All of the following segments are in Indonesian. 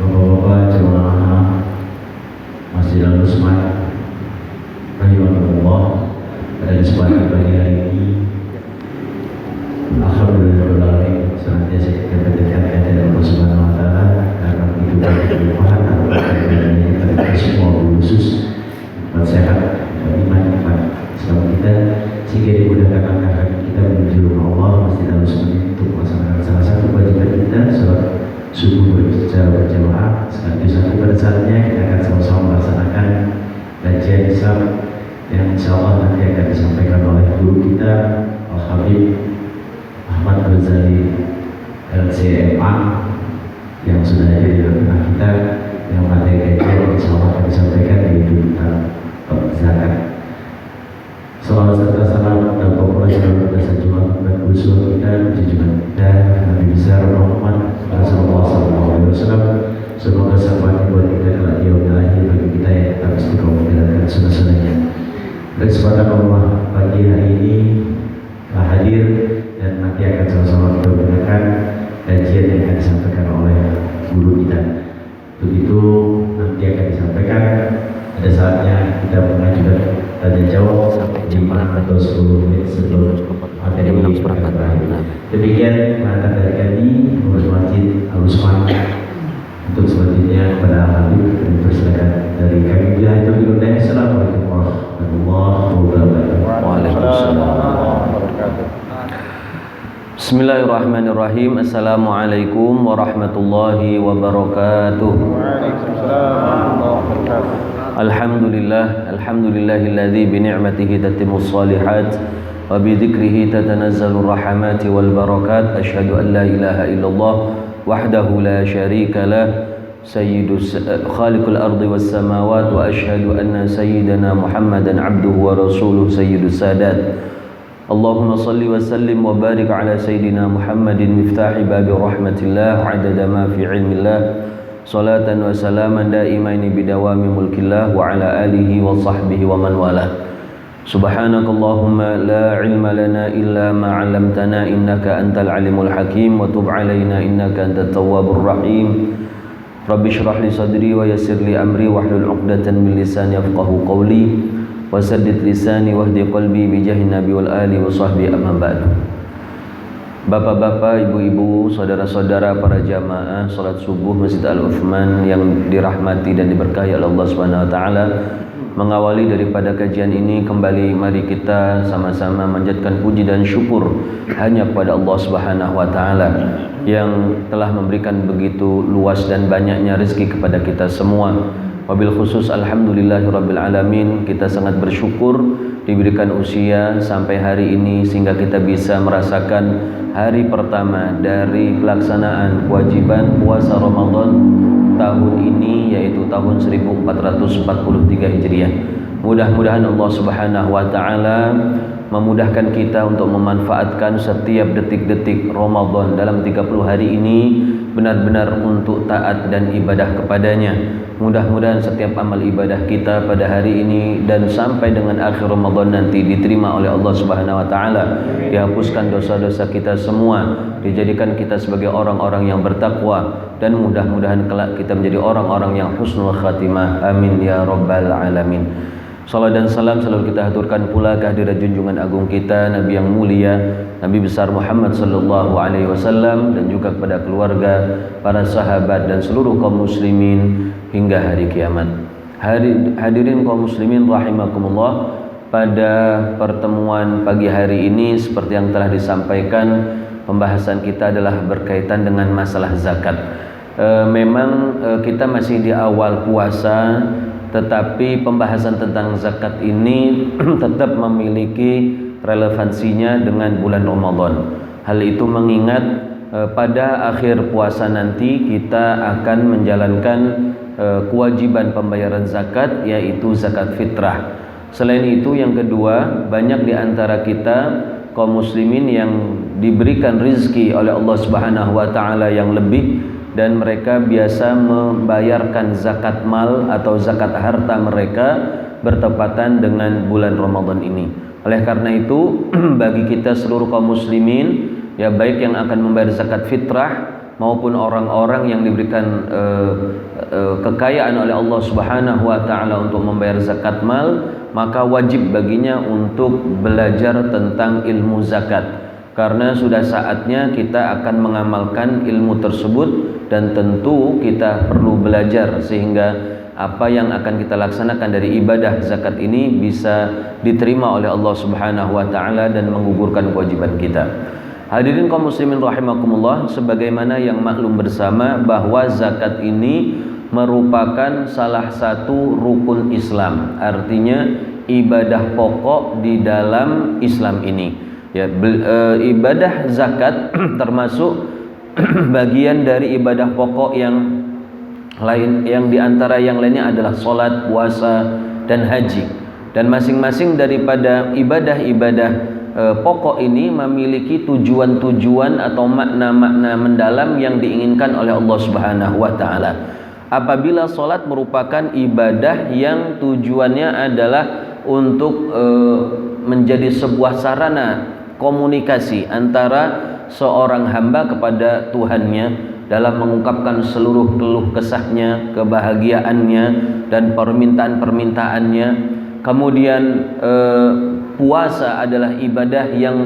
Bapak-bapak jemaah Masjid Al-Usman rahimahullah, pada kesempatan pagi hari ini alhamdulillah senantiasa kita berdekatkan dengan Allah Subhanahu wa taala, karena itu dari kelimpahan pada kita semua khusus buat sehat, iman, Islam kita, sehingga dimudahkan langkah kaki kita menuju rumah Allah Masjid Al-Usman untuk melaksanakan salah satu kewajiban kita, salat subuh secara berjamaah. Sekaligus nanti pada saatnya kita akan sama-sama melaksanakan kajian Islam yang insya Allah nanti akan disampaikan oleh guru kita Al-Habib Ahmad Ghazali LCMA yang sudah ada di tengah kita, yang materi kajian insya Allah akan disampaikan yaitu tentang zakat. Salawat serta salam dan populasi dan Jumat dan usul kita, junjungan kita Nabi besar Muhammad Rasulullah SAW. Semoga sahabat buat kita kelak di yaumil akhir, bagi kita yang tetap istiqomah menjalankan sunnah-sunnahnya. Pada kesempatan Allah pagi hari ini telah hadir dan nanti akan sama-sama kita mendengarkan kajian yang akan disampaikan oleh guru kita. Untuk itu nanti akan disampaikan pada saatnya kita mengajukan tanya jawab sampai 5 atau 10 menit sebelum materi ini berakhir. Demikian pengantar dari kami pengurus Masjid Al-Usman. Untuk selanjutnya kepada Al-Habib kami persilakan dari kami. Assalamualaikum warahmatullahi wabarakatuh. Waalaikumsalam. Bismillahirrahmanirrahim. Assalamualaikum warahmatullahi wabarakatuh. Waalaikumsalam warahmatullahi wabarakatuh. Alhamdulillahilladzi bi ni'matihi tatimmus shalihat wa bi dzikrihi tatanazzalur rahmati wal barakat. Asyhadu an la ilaha illallah wahdahu la syarika lah sayyidus khaliqul ardi was samawat, wa asyhadu anna sayyidana Muhammadan abduhu wa rasuluhu sayyidus sadat. Allahumma salli wa sallim wa barik ala sayyidina Muhammadin miftahi babi rahmatillah adada ma fi ilmillah, salatan wa salaman daimaini bidawami mulkillah wa ala alihi wa sahbihi wa man walah. Subhanakallahumma la ilma lana illa ma 'allamtana innaka antal alimul hakim, wa tub alaina innaka antat tawwabur rahim. Rabbi shrah li sadri wa yassir li amri wahlul 'uqdatan min lisani yafqahu qawli wa saddid lisani wahdi qalbi bi jahin nabi wal ali wa sahbi amma ba'du. Bapak-bapak, ibu-ibu, saudara-saudara para jamaah salat subuh Masjid Al-Utsman yang dirahmati dan diberkahi oleh Allah Subhanahu wa taala, mengawali daripada kajian ini kembali mari kita sama-sama manjatkan puji dan syukur hanya kepada Allah Subhanahu wa taala yang telah memberikan begitu luas dan banyaknya rezeki kepada kita semua. Wabil khusus alhamdulillahirabbil alamin, kita sangat bersyukur diberikan usia sampai hari ini sehingga kita bisa merasakan hari pertama dari pelaksanaan kewajiban puasa Ramadan tahun ini, yaitu tahun 1443 Hijriah. Mudah-mudahan Allah Subhanahu wa taala memudahkan kita untuk memanfaatkan setiap detik-detik Ramadan dalam 30 hari ini benar-benar untuk taat dan ibadah kepadanya. Mudah-mudahan setiap amal ibadah kita pada hari ini dan sampai dengan akhir Ramadan nanti diterima oleh Allah Subhanahu wa taala, dihapuskan dosa-dosa kita semua, dijadikan kita sebagai orang-orang yang bertakwa, dan mudah-mudahan kelak kita menjadi orang-orang yang husnul khatimah. Amin ya rabbal alamin. Salat dan salam selalu kita haturkan pula kehadirat junjungan agung kita, Nabi yang mulia, Nabi besar Muhammad sallallahu alaihi wasallam, dan juga kepada keluarga, para sahabat dan seluruh kaum muslimin hingga hari kiamat. Hadirin kaum muslimin rahimakumullah, pada pertemuan pagi hari ini seperti yang telah disampaikan, pembahasan kita adalah berkaitan dengan masalah zakat. Memang kita masih di awal puasa, tetapi pembahasan tentang zakat ini tetap memiliki relevansinya dengan bulan Ramadan. Hal itu mengingat pada akhir puasa nanti kita akan menjalankan kewajiban pembayaran zakat, yaitu zakat fitrah. Selain itu, yang kedua, banyak di antara kita kaum muslimin yang diberikan rizki oleh Allah Subhanahu wa taala yang lebih, dan mereka biasa membayarkan zakat mal atau zakat harta mereka bertepatan dengan bulan Ramadan ini. Oleh karena itu bagi kita seluruh kaum muslimin, ya baik yang akan membayar zakat fitrah maupun orang-orang yang diberikan kekayaan oleh Allah Subhanahu wa taala untuk membayar zakat mal, maka wajib baginya untuk belajar tentang ilmu zakat. Karena sudah saatnya kita akan mengamalkan ilmu tersebut dan tentu kita perlu belajar sehingga apa yang akan kita laksanakan dari ibadah zakat ini bisa diterima oleh Allah Subhanahu wa taala dan menggugurkan kewajiban kita. Hadirin kaum muslimin rahimakumullah, sebagaimana yang maklum bersama bahwa zakat ini merupakan salah satu rukun Islam, artinya ibadah pokok di dalam Islam ini. Ya, ibadah zakat termasuk bagian dari ibadah pokok yang lain, yang diantara yang lainnya adalah sholat, puasa, dan haji. Dan masing-masing daripada ibadah-ibadah pokok ini memiliki tujuan-tujuan atau makna-makna mendalam yang diinginkan oleh Allah Subhanahu wa taala. Apabila sholat merupakan ibadah yang tujuannya adalah untuk menjadi sebuah sarana komunikasi antara seorang hamba kepada Tuhannya dalam mengungkapkan seluruh keluh kesahnya, kebahagiaannya, dan permintaan-permintaannya. Kemudian puasa adalah ibadah yang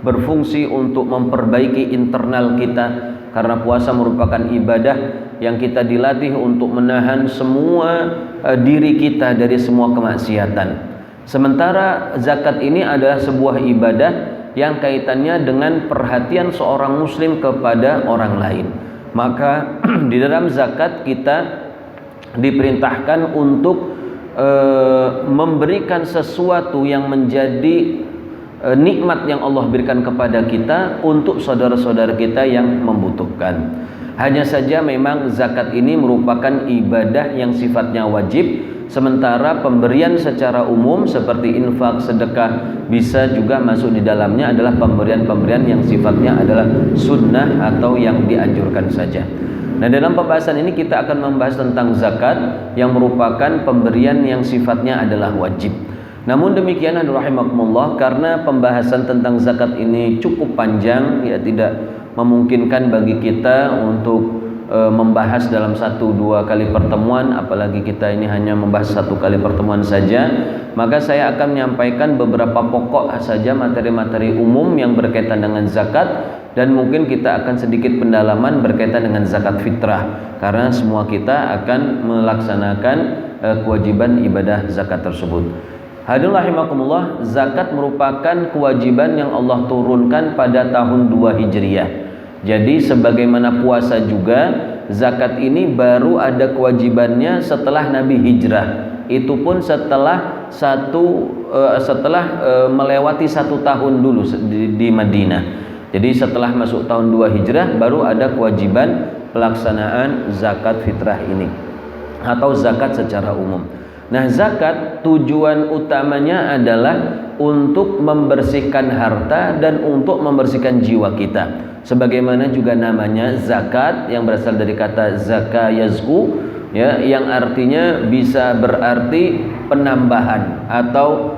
berfungsi untuk memperbaiki internal kita, karena puasa merupakan ibadah yang kita dilatih untuk menahan semua diri kita dari semua kemaksiatan. Sementara zakat ini adalah sebuah ibadah yang kaitannya dengan perhatian seorang muslim kepada orang lain. Maka di dalam zakat kita diperintahkan untuk memberikan sesuatu yang menjadi nikmat yang Allah berikan kepada kita untuk saudara-saudara kita yang membutuhkan. Hanya saja memang zakat ini merupakan ibadah yang sifatnya wajib, sementara pemberian secara umum seperti infak, sedekah bisa juga masuk di dalamnya adalah pemberian-pemberian yang sifatnya adalah sunnah atau yang dianjurkan saja. Nah, dalam pembahasan ini kita akan membahas tentang zakat yang merupakan pemberian yang sifatnya adalah wajib. Namun demikian rahimakumullah, karena pembahasan tentang zakat ini cukup panjang, ya tidak memungkinkan bagi kita untuk membahas dalam 1-2 kali pertemuan, apalagi kita ini hanya membahas 1 kali pertemuan saja. Maka saya akan menyampaikan beberapa pokok saja materi-materi umum yang berkaitan dengan zakat, dan mungkin kita akan sedikit pendalaman berkaitan dengan zakat fitrah, karena semua kita akan melaksanakan kewajiban ibadah zakat tersebut. Hadirin rahimakumullah, zakat merupakan kewajiban yang Allah turunkan pada tahun 2 Hijriah. Jadi sebagaimana puasa juga, zakat ini baru ada kewajibannya setelah Nabi hijrah. Itu pun setelah melewati 1 tahun dulu di Madinah. Jadi setelah masuk tahun 2 Hijrah baru ada kewajiban pelaksanaan zakat fitrah ini atau zakat secara umum. Nah, zakat tujuan utamanya adalah untuk membersihkan harta dan untuk membersihkan jiwa kita. Sebagaimana juga namanya zakat yang berasal dari kata zaka yazku, ya, yang artinya bisa berarti penambahan atau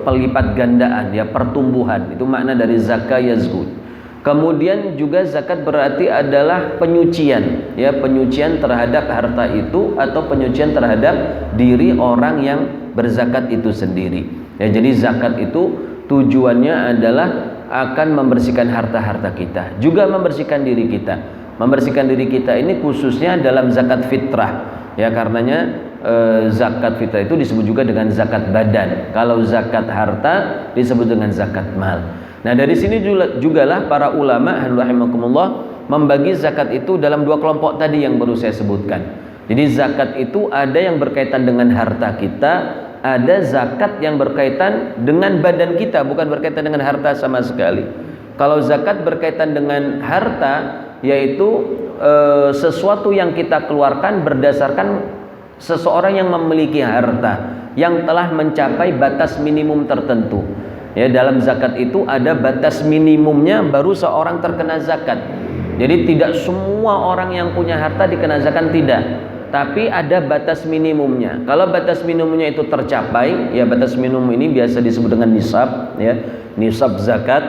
pelipat gandaan, ya, pertumbuhan. Itu makna dari zaka yazku. Kemudian juga zakat berarti adalah penyucian, ya, penyucian terhadap harta itu atau penyucian terhadap diri orang yang berzakat itu sendiri. Ya, jadi zakat itu tujuannya adalah akan membersihkan harta-harta kita, juga membersihkan diri kita. Membersihkan diri kita ini khususnya dalam zakat fitrah. Ya, karenanya zakat fitrah itu disebut juga dengan zakat badan. Kalau zakat harta disebut dengan zakat mal. Nah, dari sini jugalah para ulama rahimakumullah membagi zakat itu dalam 2 kelompok tadi yang baru saya sebutkan. Jadi zakat itu ada yang berkaitan dengan harta kita, ada zakat yang berkaitan dengan badan kita, bukan berkaitan dengan harta sama sekali. Kalau zakat berkaitan dengan harta, yaitu sesuatu yang kita keluarkan berdasarkan seseorang yang memiliki harta yang telah mencapai batas minimum tertentu. Ya, dalam zakat itu ada batas minimumnya baru seorang terkena zakat. Jadi tidak semua orang yang punya harta dikenazakan, tidak. Tapi ada batas minimumnya. Kalau batas minimumnya itu tercapai, ya batas minimum ini biasa disebut dengan nisab, ya, nisab zakat.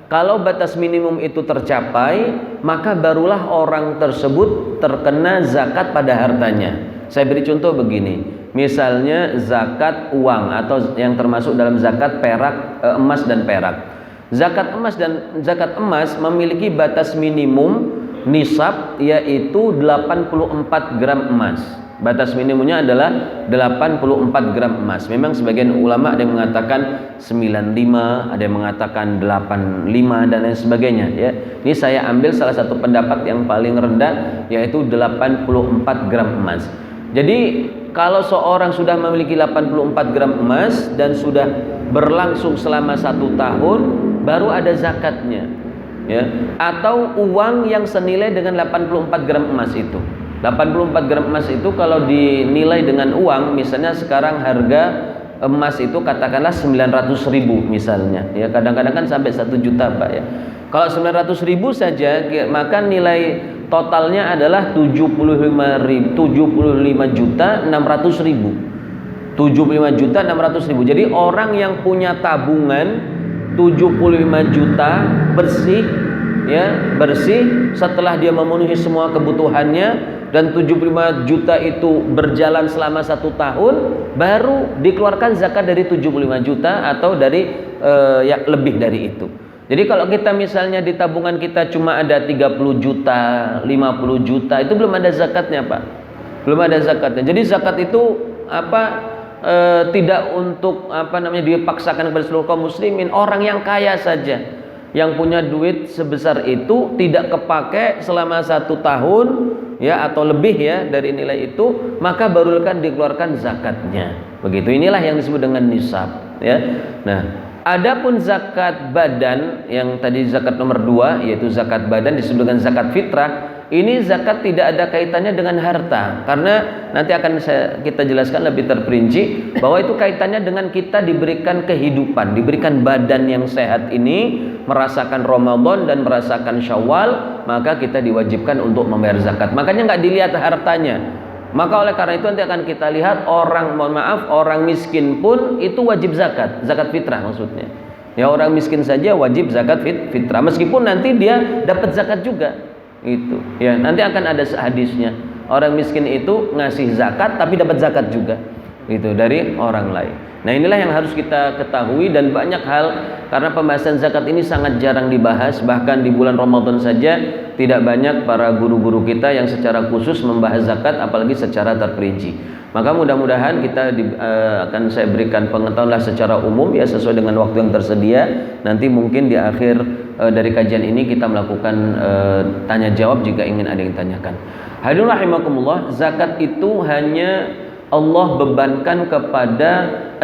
Kalau batas minimum itu tercapai, maka barulah orang tersebut terkena zakat pada hartanya. Saya beri contoh begini. Misalnya zakat uang atau yang termasuk dalam zakat perak, emas dan perak. Zakat emas dan zakat emas memiliki batas minimum nisab, yaitu 84 gram emas. Batas minimumnya adalah 84 gram emas. Memang sebagian ulama ada yang mengatakan 95, ada yang mengatakan 85 dan lain sebagainya, ya. Ini saya ambil salah satu pendapat yang paling rendah, yaitu 84 gram emas. Jadi kalau seorang sudah memiliki 84 gram emas dan sudah berlangsung selama 1 tahun, baru ada zakatnya, ya. Atau uang yang senilai dengan 84 gram emas itu. 84 gram emas itu kalau dinilai dengan uang, misalnya sekarang harga emas itu katakanlah 900.000 misalnya, ya, kadang-kadang kan sampai 1 juta, Pak, ya. Kalau 900.000 saja, maka nilai totalnya adalah 75 juta 600.000. 75 juta 600.000. Jadi orang yang punya tabungan 75 juta bersih, ya, bersih setelah dia memenuhi semua kebutuhannya, dan 75 juta itu berjalan selama 1 tahun, baru dikeluarkan zakat dari 75 juta atau dari ya lebih dari itu. Jadi kalau kita misalnya di tabungan kita cuma ada 30 juta, 50 juta, itu belum ada zakatnya, Pak. Belum ada zakatnya. Jadi zakat itu tidak untuk dipaksakan kepada seluruh kaum muslimin. Orang yang kaya saja yang punya duit sebesar itu tidak kepake selama 1 tahun, ya, atau lebih, ya, dari nilai itu, maka baru akan dikeluarkan zakatnya. Begitu, inilah yang disebut dengan nisab, ya. Nah, adapun zakat badan yang tadi zakat nomor 2, yaitu zakat badan disebut dengan zakat fitrah. Ini zakat tidak ada kaitannya dengan harta, karena nanti akan kita jelaskan lebih terperinci bahwa itu kaitannya dengan kita diberikan kehidupan, diberikan badan yang sehat ini, merasakan Ramadan dan merasakan Syawal, maka kita diwajibkan untuk membayar zakat. Makanya nggak dilihat hartanya. Maka oleh karena itu nanti akan kita lihat orang miskin pun itu wajib zakat fitrah maksudnya. Ya, orang miskin saja wajib zakat fitrah, meskipun nanti dia dapat zakat juga. Itu, ya, nanti akan ada hadisnya. Orang miskin itu ngasih zakat tapi dapat zakat juga, itu dari orang lain. Nah, inilah yang harus kita ketahui, dan banyak hal, karena pembahasan zakat ini sangat jarang dibahas. Bahkan di bulan Ramadan saja tidak banyak para guru-guru kita yang secara khusus membahas zakat, apalagi secara terperinci. Maka mudah-mudahan kita akan saya berikan pengetahuan secara umum, ya, sesuai dengan waktu yang tersedia. Nanti mungkin di akhir dari kajian ini kita melakukan tanya jawab jika ingin ada yang tanyakan. Hadirin rahimakumullah, zakat itu hanya Allah bebankan kepada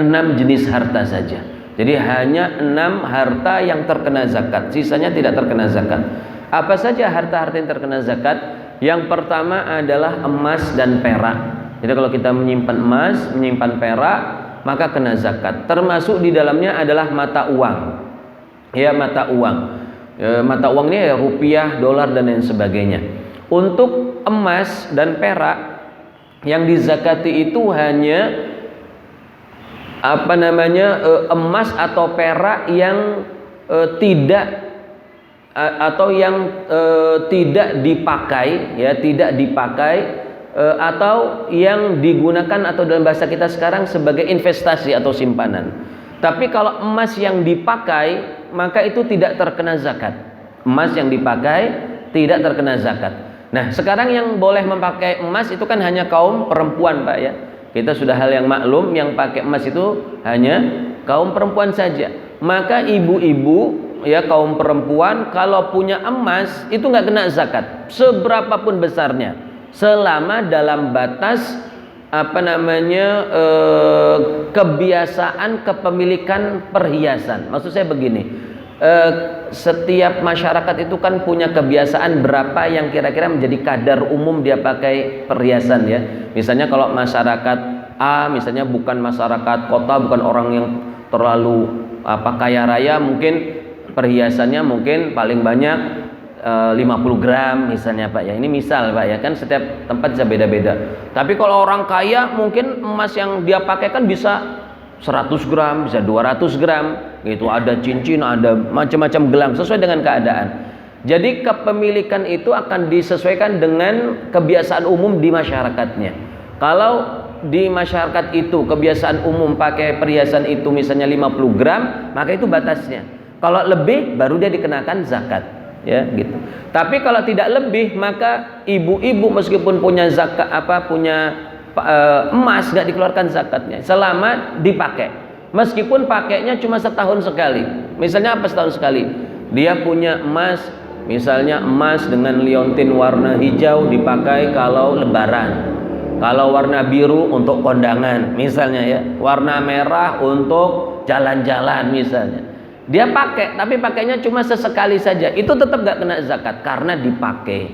6 jenis harta saja. Jadi hanya 6 harta yang terkena zakat, sisanya tidak terkena zakat. Apa saja harta-harta yang terkena zakat? Yang pertama adalah emas dan perak. Jadi kalau kita menyimpan emas, menyimpan perak, maka kena zakat. Termasuk di dalamnya adalah mata uang. Ya, mata uang. Mata uang ini ya rupiah, dolar dan lain sebagainya. Untuk emas dan perak yang dizakati itu hanya emas atau perak yang tidak dipakai, ya, tidak dipakai, atau yang digunakan atau dalam bahasa kita sekarang sebagai investasi atau simpanan. Tapi kalau emas yang dipakai, maka itu tidak terkena zakat. Emas yang dipakai tidak terkena zakat. Nah, sekarang yang boleh memakai emas itu kan hanya kaum perempuan, Pak, ya. Kita sudah hal yang maklum, yang pakai emas itu hanya kaum perempuan saja. Maka ibu-ibu, ya, kaum perempuan kalau punya emas itu nggak kena zakat, seberapapun besarnya, selama dalam batas kebiasaan kepemilikan perhiasan. Maksud saya begini, setiap masyarakat itu kan punya kebiasaan berapa yang kira-kira menjadi kadar umum dia pakai perhiasan, ya. Misalnya kalau masyarakat A, misalnya bukan masyarakat kota, bukan orang yang terlalu kaya raya mungkin perhiasannya mungkin paling banyak 50 gram misalnya Pak ya. Ini misal Pak ya, kan setiap tempat bisa beda-beda. Tapi kalau orang kaya mungkin emas yang dia pakai kan bisa 100 gram, bisa 200 gram gitu. Ada cincin, ada macam-macam gelang sesuai dengan keadaan. Jadi kepemilikan itu akan disesuaikan dengan kebiasaan umum di masyarakatnya. Kalau di masyarakat itu kebiasaan umum pakai perhiasan itu misalnya 50 gram, maka itu batasnya. Kalau lebih baru dia dikenakan zakat. Ya gitu. Tapi kalau tidak lebih, maka ibu-ibu meskipun punya zakat emas nggak dikeluarkan zakatnya selama dipakai. Meskipun pakainya cuma setahun sekali. Misalnya apa setahun sekali? Dia punya emas, misalnya emas dengan liontin warna hijau dipakai kalau lebaran. Kalau warna biru untuk kondangan misalnya ya. Warna merah untuk jalan-jalan misalnya. Dia pakai, tapi pakainya cuma sesekali saja. Itu tetap gak kena zakat karena dipakai.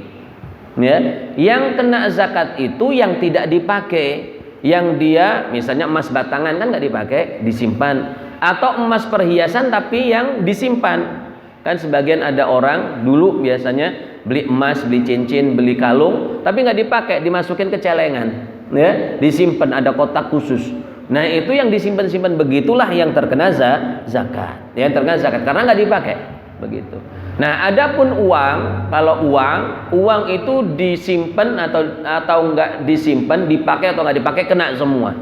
Ya, yang kena zakat itu yang tidak dipakai, yang dia misalnya emas batangan kan gak dipakai, disimpan. Atau emas perhiasan tapi yang disimpan. Kan sebagian ada orang dulu biasanya beli emas, beli cincin, beli kalung, tapi gak dipakai, dimasukin ke celengan. Ya, disimpan, ada kotak khusus. Nah itu yang disimpan-simpan begitulah yang terkena zakat, yang terkena zakat karena nggak dipakai begitu. Nah adapun uang, kalau uang itu disimpan atau nggak disimpan, dipakai atau nggak dipakai kena semua.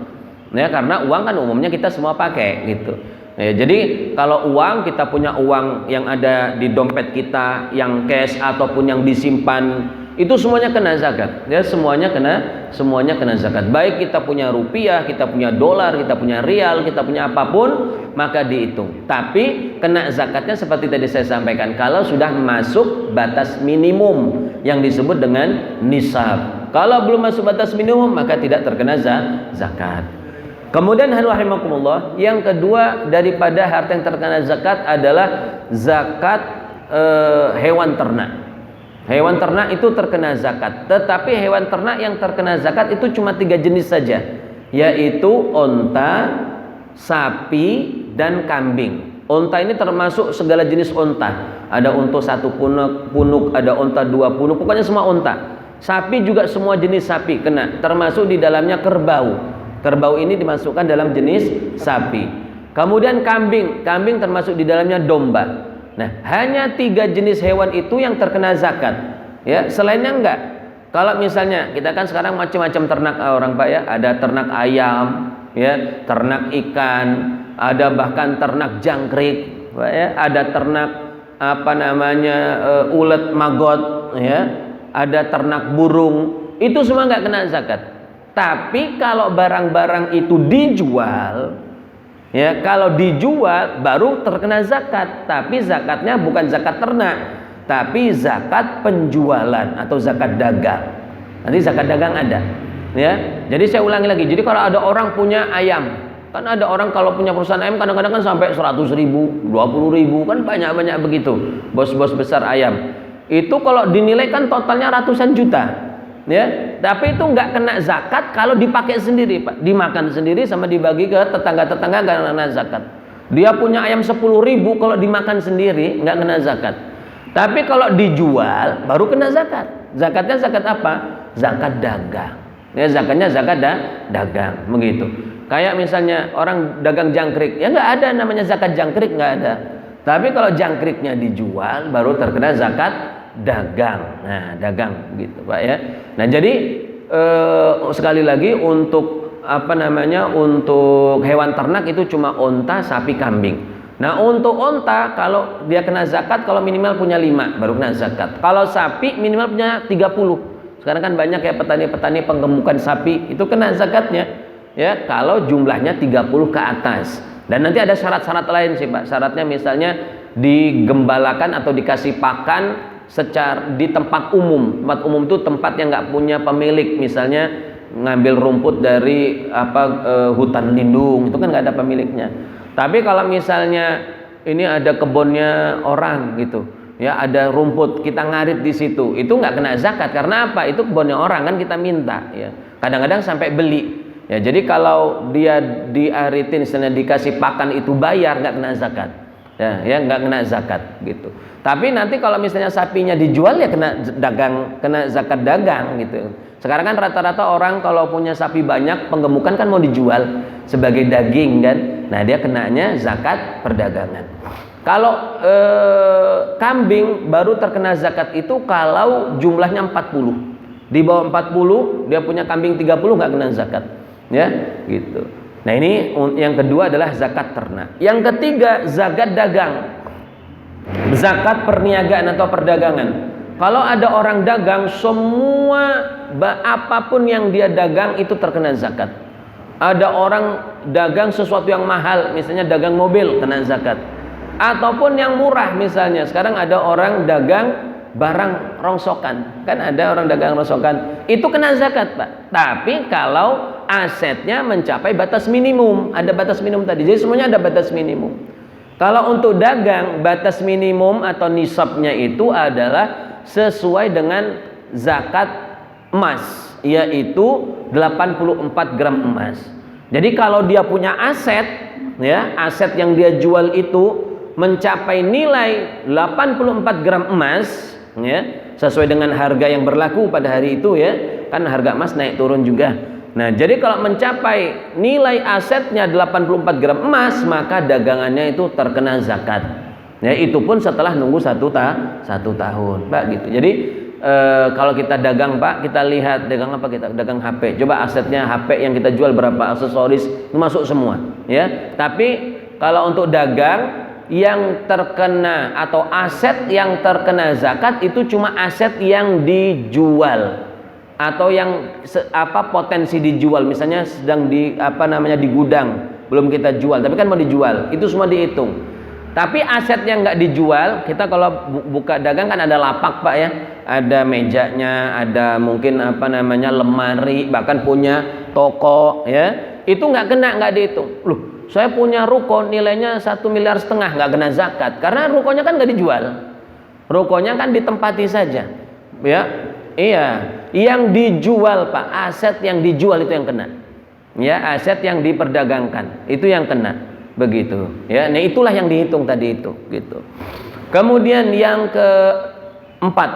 Ya karena uang kan umumnya kita semua pakai gitu. Ya, jadi kalau uang kita punya uang yang ada di dompet kita, yang cash ataupun yang disimpan, itu semuanya kena zakat. Ya semuanya kena zakat. Baik kita punya rupiah, kita punya dolar, kita punya rial, kita punya apapun, maka dihitung. Tapi kena zakatnya seperti tadi saya sampaikan, kalau sudah masuk batas minimum yang disebut dengan nisab. Kalau belum masuk batas minimum maka tidak terkena zakat. Kemudian rahimakumullah, yang kedua daripada harta yang terkena zakat adalah zakat hewan ternak. Hewan ternak itu terkena zakat, tetapi hewan ternak yang terkena zakat itu cuma 3 jenis saja, yaitu onta, sapi, dan kambing. Onta ini termasuk segala jenis onta. Ada onta 1 punuk, ada onta 2 punuk, pokoknya semua onta. Sapi juga semua jenis sapi kena, termasuk di dalamnya kerbau. Kerbau ini dimasukkan dalam jenis sapi. Kemudian kambing termasuk di dalamnya domba. Nah, hanya 3 jenis hewan itu yang terkena zakat. Ya, selainnya enggak. Kalau misalnya kita kan sekarang macam-macam ternak orang Pak ya, ada ternak ayam, ya, ternak ikan, ada bahkan ternak jangkrik, Pak ya, ada ternak ulet magot, ya, ada ternak burung. Itu semua enggak kena zakat. Tapi kalau barang-barang itu dijual, ya, kalau dijual baru terkena zakat, tapi zakatnya bukan zakat ternak, tapi zakat penjualan atau zakat dagang. Nanti zakat dagang ada, ya. Jadi saya ulangi lagi. Jadi kalau ada orang punya ayam, kan ada orang kalau punya perusahaan ayam kadang-kadang kan sampai 100.000, 20.000, kan banyak-banyak begitu. Bos-bos besar ayam. Itu kalau dinilai kan totalnya ratusan juta. Ya, tapi itu nggak kena zakat kalau dipakai sendiri Pak, dimakan sendiri sama dibagi ke tetangga-tetangga nggak kena zakat. Dia punya ayam 10.000, kalau dimakan sendiri nggak kena zakat. Tapi kalau dijual baru kena zakat. Zakatnya zakat apa? Zakat dagang. Ya, zakatnya zakat dagang begitu. Kayak misalnya orang dagang jangkrik, ya nggak ada namanya zakat jangkrik, nggak ada. Tapi kalau jangkriknya dijual baru terkena zakat dagang. Nah, dagang gitu Pak ya. Nah, jadi sekali lagi untuk untuk hewan ternak itu cuma onta, sapi, kambing. Nah, untuk onta kalau dia kena zakat kalau minimal punya 5 baru kena zakat. Kalau sapi minimal punya 30. Sekarang kan banyak ya petani-petani penggemukan sapi, itu kena zakatnya. Ya, kalau jumlahnya 30 ke atas. Dan nanti ada syarat-syarat lain sih Pak. Syaratnya misalnya digembalakan atau dikasih pakan secara di tempat umum. Tempat umum itu tempat yang nggak punya pemilik, misalnya ngambil rumput dari hutan lindung, itu kan nggak ada pemiliknya. Tapi kalau misalnya ini ada kebunnya orang gitu, ya, ada rumput kita ngarit di situ, itu nggak kena zakat. Karena apa? Itu kebunnya orang, kan kita minta, ya. Kadang-kadang sampai beli. Ya, jadi kalau dia diaritin, misalnya dikasih pakan itu bayar, nggak kena zakat. Ya nggak kena zakat gitu. Tapi nanti kalau misalnya sapinya dijual ya kena zakat dagang gitu. Sekarang kan rata-rata orang kalau punya sapi banyak, penggemukan kan mau dijual sebagai daging kan. Nah, dia kenanya zakat perdagangan. Kalau kambing baru terkena zakat itu kalau jumlahnya 40. Di bawah 40 dia punya kambing 30 nggak kena zakat. Ya, gitu. Nah, ini yang kedua adalah zakat ternak. Yang ketiga zakat dagang. Zakat perniagaan atau perdagangan. Kalau ada orang dagang, semua apapun yang dia dagang itu terkena zakat. Ada orang dagang sesuatu yang mahal, misalnya dagang mobil, kena zakat. Ataupun yang murah, misalnya sekarang ada orang dagang barang rongsokan, kan ada orang dagang rongsokan, itu kena zakat, Pak. Tapi kalau asetnya mencapai batas minimum, ada batas minimum tadi, jadi semuanya ada batas minimum. Kalau untuk dagang, batas minimum atau nisabnya itu adalah sesuai dengan zakat emas, yaitu 84 gram emas. Jadi kalau dia punya aset, ya, aset yang dia jual itu mencapai nilai 84 gram emas, ya, sesuai dengan harga yang berlaku pada hari itu, ya, kan harga emas naik turun juga. Nah, jadi kalau mencapai nilai asetnya 84 gram emas, maka dagangannya itu terkena zakat. Ya, itu pun setelah nunggu satu tahun, Pak, gitu. Jadi kalau kita dagang, Pak, kita lihat dagang apa, kita dagang HP. Coba asetnya HP yang kita jual berapa, aksesoris itu masuk semua, ya. Tapi kalau untuk dagang yang terkena atau aset yang terkena zakat itu cuma aset yang dijual atau yang potensi dijual, misalnya sedang di di gudang belum kita jual tapi kan mau dijual, itu semua dihitung. Tapi aset yang nggak dijual, kita kalau buka dagang kan ada lapak, Pak, ya, ada mejanya, ada mungkin lemari, bahkan punya toko, ya, itu nggak kena, nggak dihitung. Loh, saya punya ruko nilainya 1,5 miliar, nggak kena zakat karena rukonya kan nggak dijual, rukonya kan ditempati saja, ya. Iya, yang dijual, Pak, aset yang dijual itu yang kena, ya, aset yang diperdagangkan itu yang kena, begitu, ya. Nah, itulah yang dihitung tadi itu, gitu. Kemudian yang keempat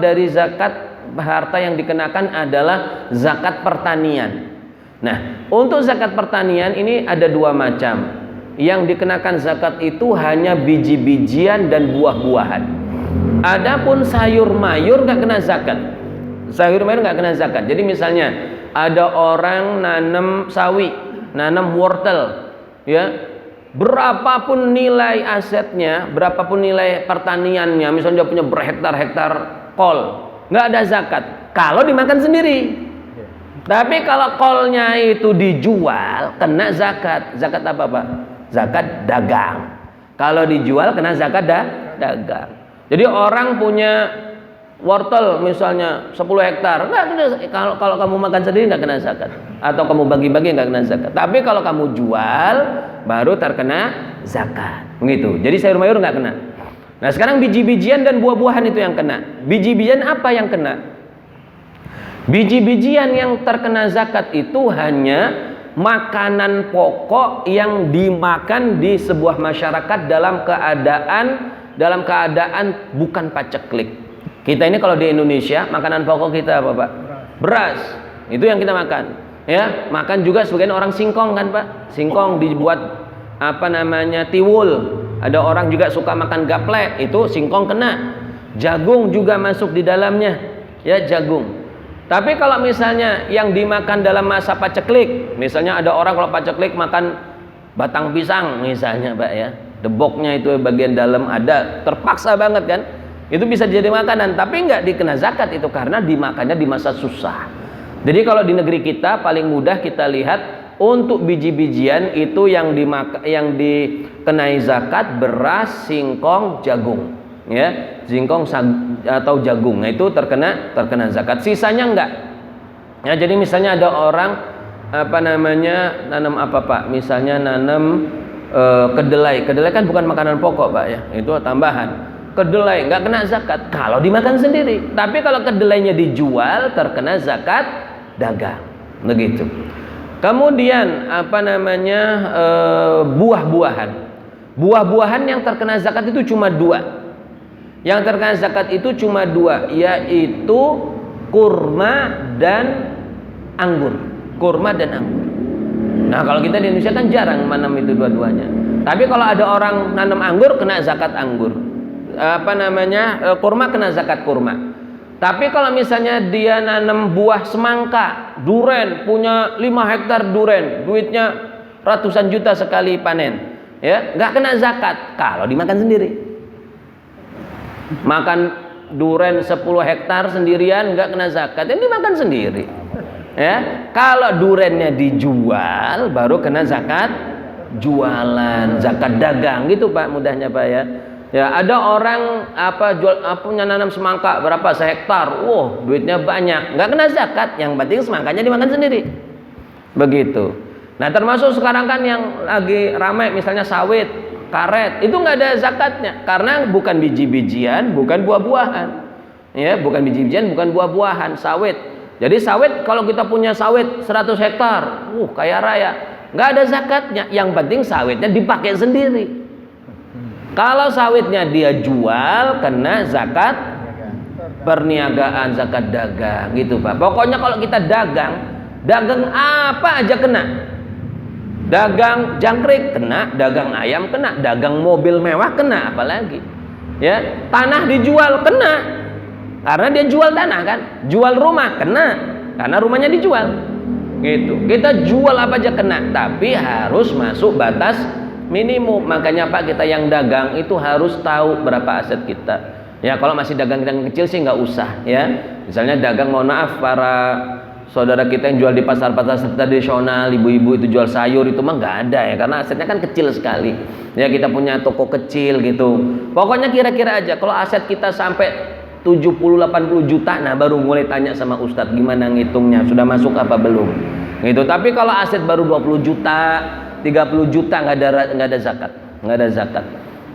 dari zakat harta yang dikenakan adalah zakat pertanian. Nah, untuk zakat pertanian ini ada dua macam. Yang dikenakan zakat itu hanya biji-bijian dan buah-buahan. Adapun sayur mayur nggak kena zakat. Sayur mayur nggak kena zakat. Jadi misalnya ada orang nanam sawi, nanam wortel, ya, berapapun nilai asetnya, berapapun nilai pertaniannya, misalnya dia punya berhektar-hektar kol, nggak ada zakat kalau dimakan sendiri. Tapi kalau kolnya itu dijual, kena zakat. Zakat apa, Pak? Zakat dagang. Kalau dijual kena zakat dagang. Jadi orang punya wortel misalnya 10 hektar, kalau kamu makan sendiri nggak kena zakat, atau kamu bagi-bagi nggak kena zakat. Tapi kalau kamu jual baru terkena zakat, begitu. Jadi sayur mayur nggak kena. Nah, sekarang biji-bijian dan buah-buahan itu yang kena. Biji-bijian apa yang kena? Biji-bijian yang terkena zakat itu hanya makanan pokok yang dimakan di sebuah masyarakat dalam keadaan bukan paceklik. Kita ini kalau di Indonesia makanan pokok kita apa, Pak? Beras. Itu yang kita makan. Ya, makan juga sebagian orang singkong kan, Pak? Singkong dibuat tiwul. Ada orang juga suka makan gaplek, itu singkong kena. Jagung juga masuk di dalamnya. Ya, jagung. Tapi kalau misalnya yang dimakan dalam masa paceklik, misalnya ada orang kalau paceklik makan batang pisang misalnya, Pak, ya, deboknya itu bagian dalam ada, terpaksa banget kan, itu bisa jadi makanan, tapi nggak dikena zakat itu karena dimakannya di masa susah. Jadi kalau di negeri kita paling mudah kita lihat untuk biji-bijian itu yang dikenai zakat beras, singkong, jagung, ya, singkong atau jagung, nah, itu terkena zakat. Sisanya enggak. Ya, jadi misalnya ada orang nanam apa, Pak? Misalnya nanam kedelai. Kedelai kan bukan makanan pokok, Pak, ya. Itu tambahan. Kedelai enggak kena zakat kalau dimakan sendiri. Tapi kalau kedelainya dijual terkena zakat dagang. Begitu. Kemudian apa namanya, buah-buahan. Buah-buahan yang terkena zakat itu cuma dua. Yang terkena zakat itu cuma dua, yaitu kurma dan anggur. Kurma dan anggur. Nah, kalau kita di Indonesia kan jarang menanam itu dua-duanya. Tapi kalau ada orang nanam anggur, kena zakat anggur. Apa namanya, kurma kena zakat kurma. Tapi kalau misalnya dia nanam buah semangka, duren, punya 5 hektar duren, duitnya ratusan juta sekali panen, ya nggak kena zakat kalau dimakan sendiri. Makan duren 10 hektar sendirian nggak kena zakat, ini dimakan sendiri. Ya, kalau durennya dijual baru kena zakat jualan, zakat dagang gitu Pak, mudahnya Pak ya. Ya, ada orang punya nanam semangka berapa sehektar, duitnya banyak, nggak kena zakat, yang penting semangkanya dimakan sendiri. Begitu. Nah, termasuk sekarang kan yang lagi ramai misalnya sawit, karet, itu nggak ada zakatnya karena bukan biji-bijian, bukan buah-buahan. Ya, bukan biji-bijian, bukan buah-buahan, sawit. Jadi sawit, kalau kita punya sawit 100 hektar, kaya raya, nggak ada zakatnya, yang penting sawitnya dipakai sendiri. Kalau sawitnya dia jual, kena zakat perniagaan, zakat dagang gitu Pak. Pokoknya kalau kita dagang apa aja kena. Dagang jangkrik kena, dagang ayam kena, dagang mobil mewah kena, apalagi. Ya, tanah dijual kena. Karena dia jual tanah kan. Jual rumah kena, karena rumahnya dijual. Gitu. Kita jual apa aja kena, tapi harus masuk batas minimum. Makanya Pak, kita yang dagang itu harus tahu berapa aset kita. Ya, kalau masih dagang-dagang kecil sih nggak usah ya. Misalnya dagang, mohon maaf para saudara kita yang jual di pasar-pasar tradisional, ibu-ibu itu jual sayur, itu mah nggak ada ya, karena asetnya kan kecil sekali. Ya, kita punya toko kecil gitu. Pokoknya kira-kira aja kalau aset kita sampai 70-80 juta, nah baru mulai tanya sama Ustadz gimana ngitungnya, sudah masuk apa belum gitu. Tapi kalau aset baru 20 juta 30 juta nggak ada zakat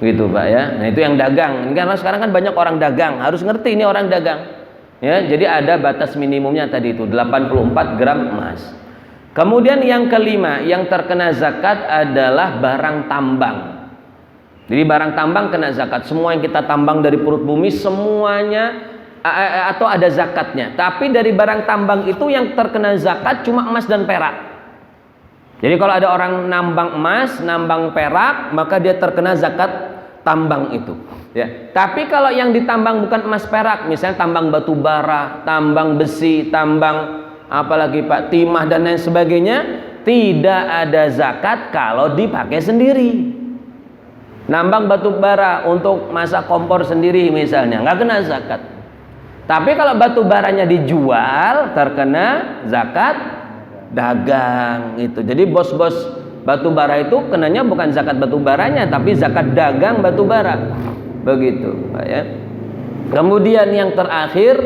gitu Pak ya. Nah, itu yang dagang. Ini karena sekarang kan banyak orang dagang, harus ngerti ini orang dagang ya. Jadi ada batas minimumnya tadi itu 84 gram emas. Kemudian yang kelima yang terkena zakat adalah barang tambang. Jadi barang tambang kena zakat. Semua yang kita tambang dari perut bumi semuanya atau ada zakatnya. Tapi dari barang tambang itu yang terkena zakat cuma emas dan perak. Jadi kalau ada orang nambang emas, nambang perak, maka dia terkena zakat tambang itu. Ya. Tapi kalau yang ditambang bukan emas perak, misalnya tambang batu bara, tambang besi, tambang apalagi Pak, timah dan lain sebagainya, tidak ada zakat kalau dipakai sendiri. Nambang batu bara untuk masak kompor sendiri misalnya, nggak kena zakat. Tapi kalau batu baranya dijual, terkena zakat dagang itu. Jadi bos-bos batu bara itu kenanya bukan zakat batu baranya, tapi zakat dagang batu bara. Begitu, Pak ya. Kemudian yang terakhir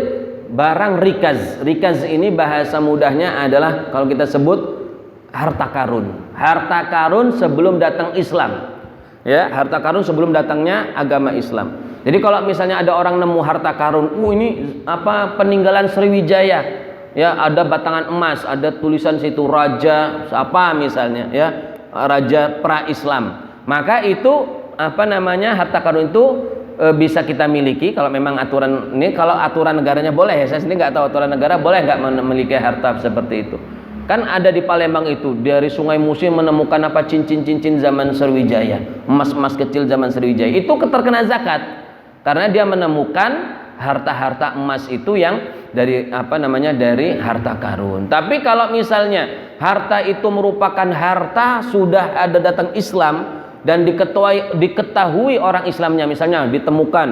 barang rikaz. Rikaz ini bahasa mudahnya adalah kalau kita sebut harta karun. Harta karun sebelum datang Islam. Ya, harta karun sebelum datangnya agama Islam. Jadi kalau misalnya ada orang nemu harta karun, ini peninggalan Sriwijaya. Ya, ada batangan emas, ada tulisan situ raja apa misalnya ya, raja pra-Islam. Maka itu harta karun itu bisa kita miliki kalau memang aturan ini. Kalau aturan negaranya boleh ya, saya sendiri nggak tahu aturan negara boleh nggak memiliki harta seperti itu. Kan ada di Palembang itu, dari Sungai Musi menemukan cincin-cincin zaman Sriwijaya, emas-emas kecil zaman Sriwijaya. Itu terkena zakat karena dia menemukan harta-harta emas itu yang dari dari harta karun. Tapi kalau misalnya harta itu merupakan harta sudah ada datang Islam dan diketahui orang Islamnya, misalnya ditemukan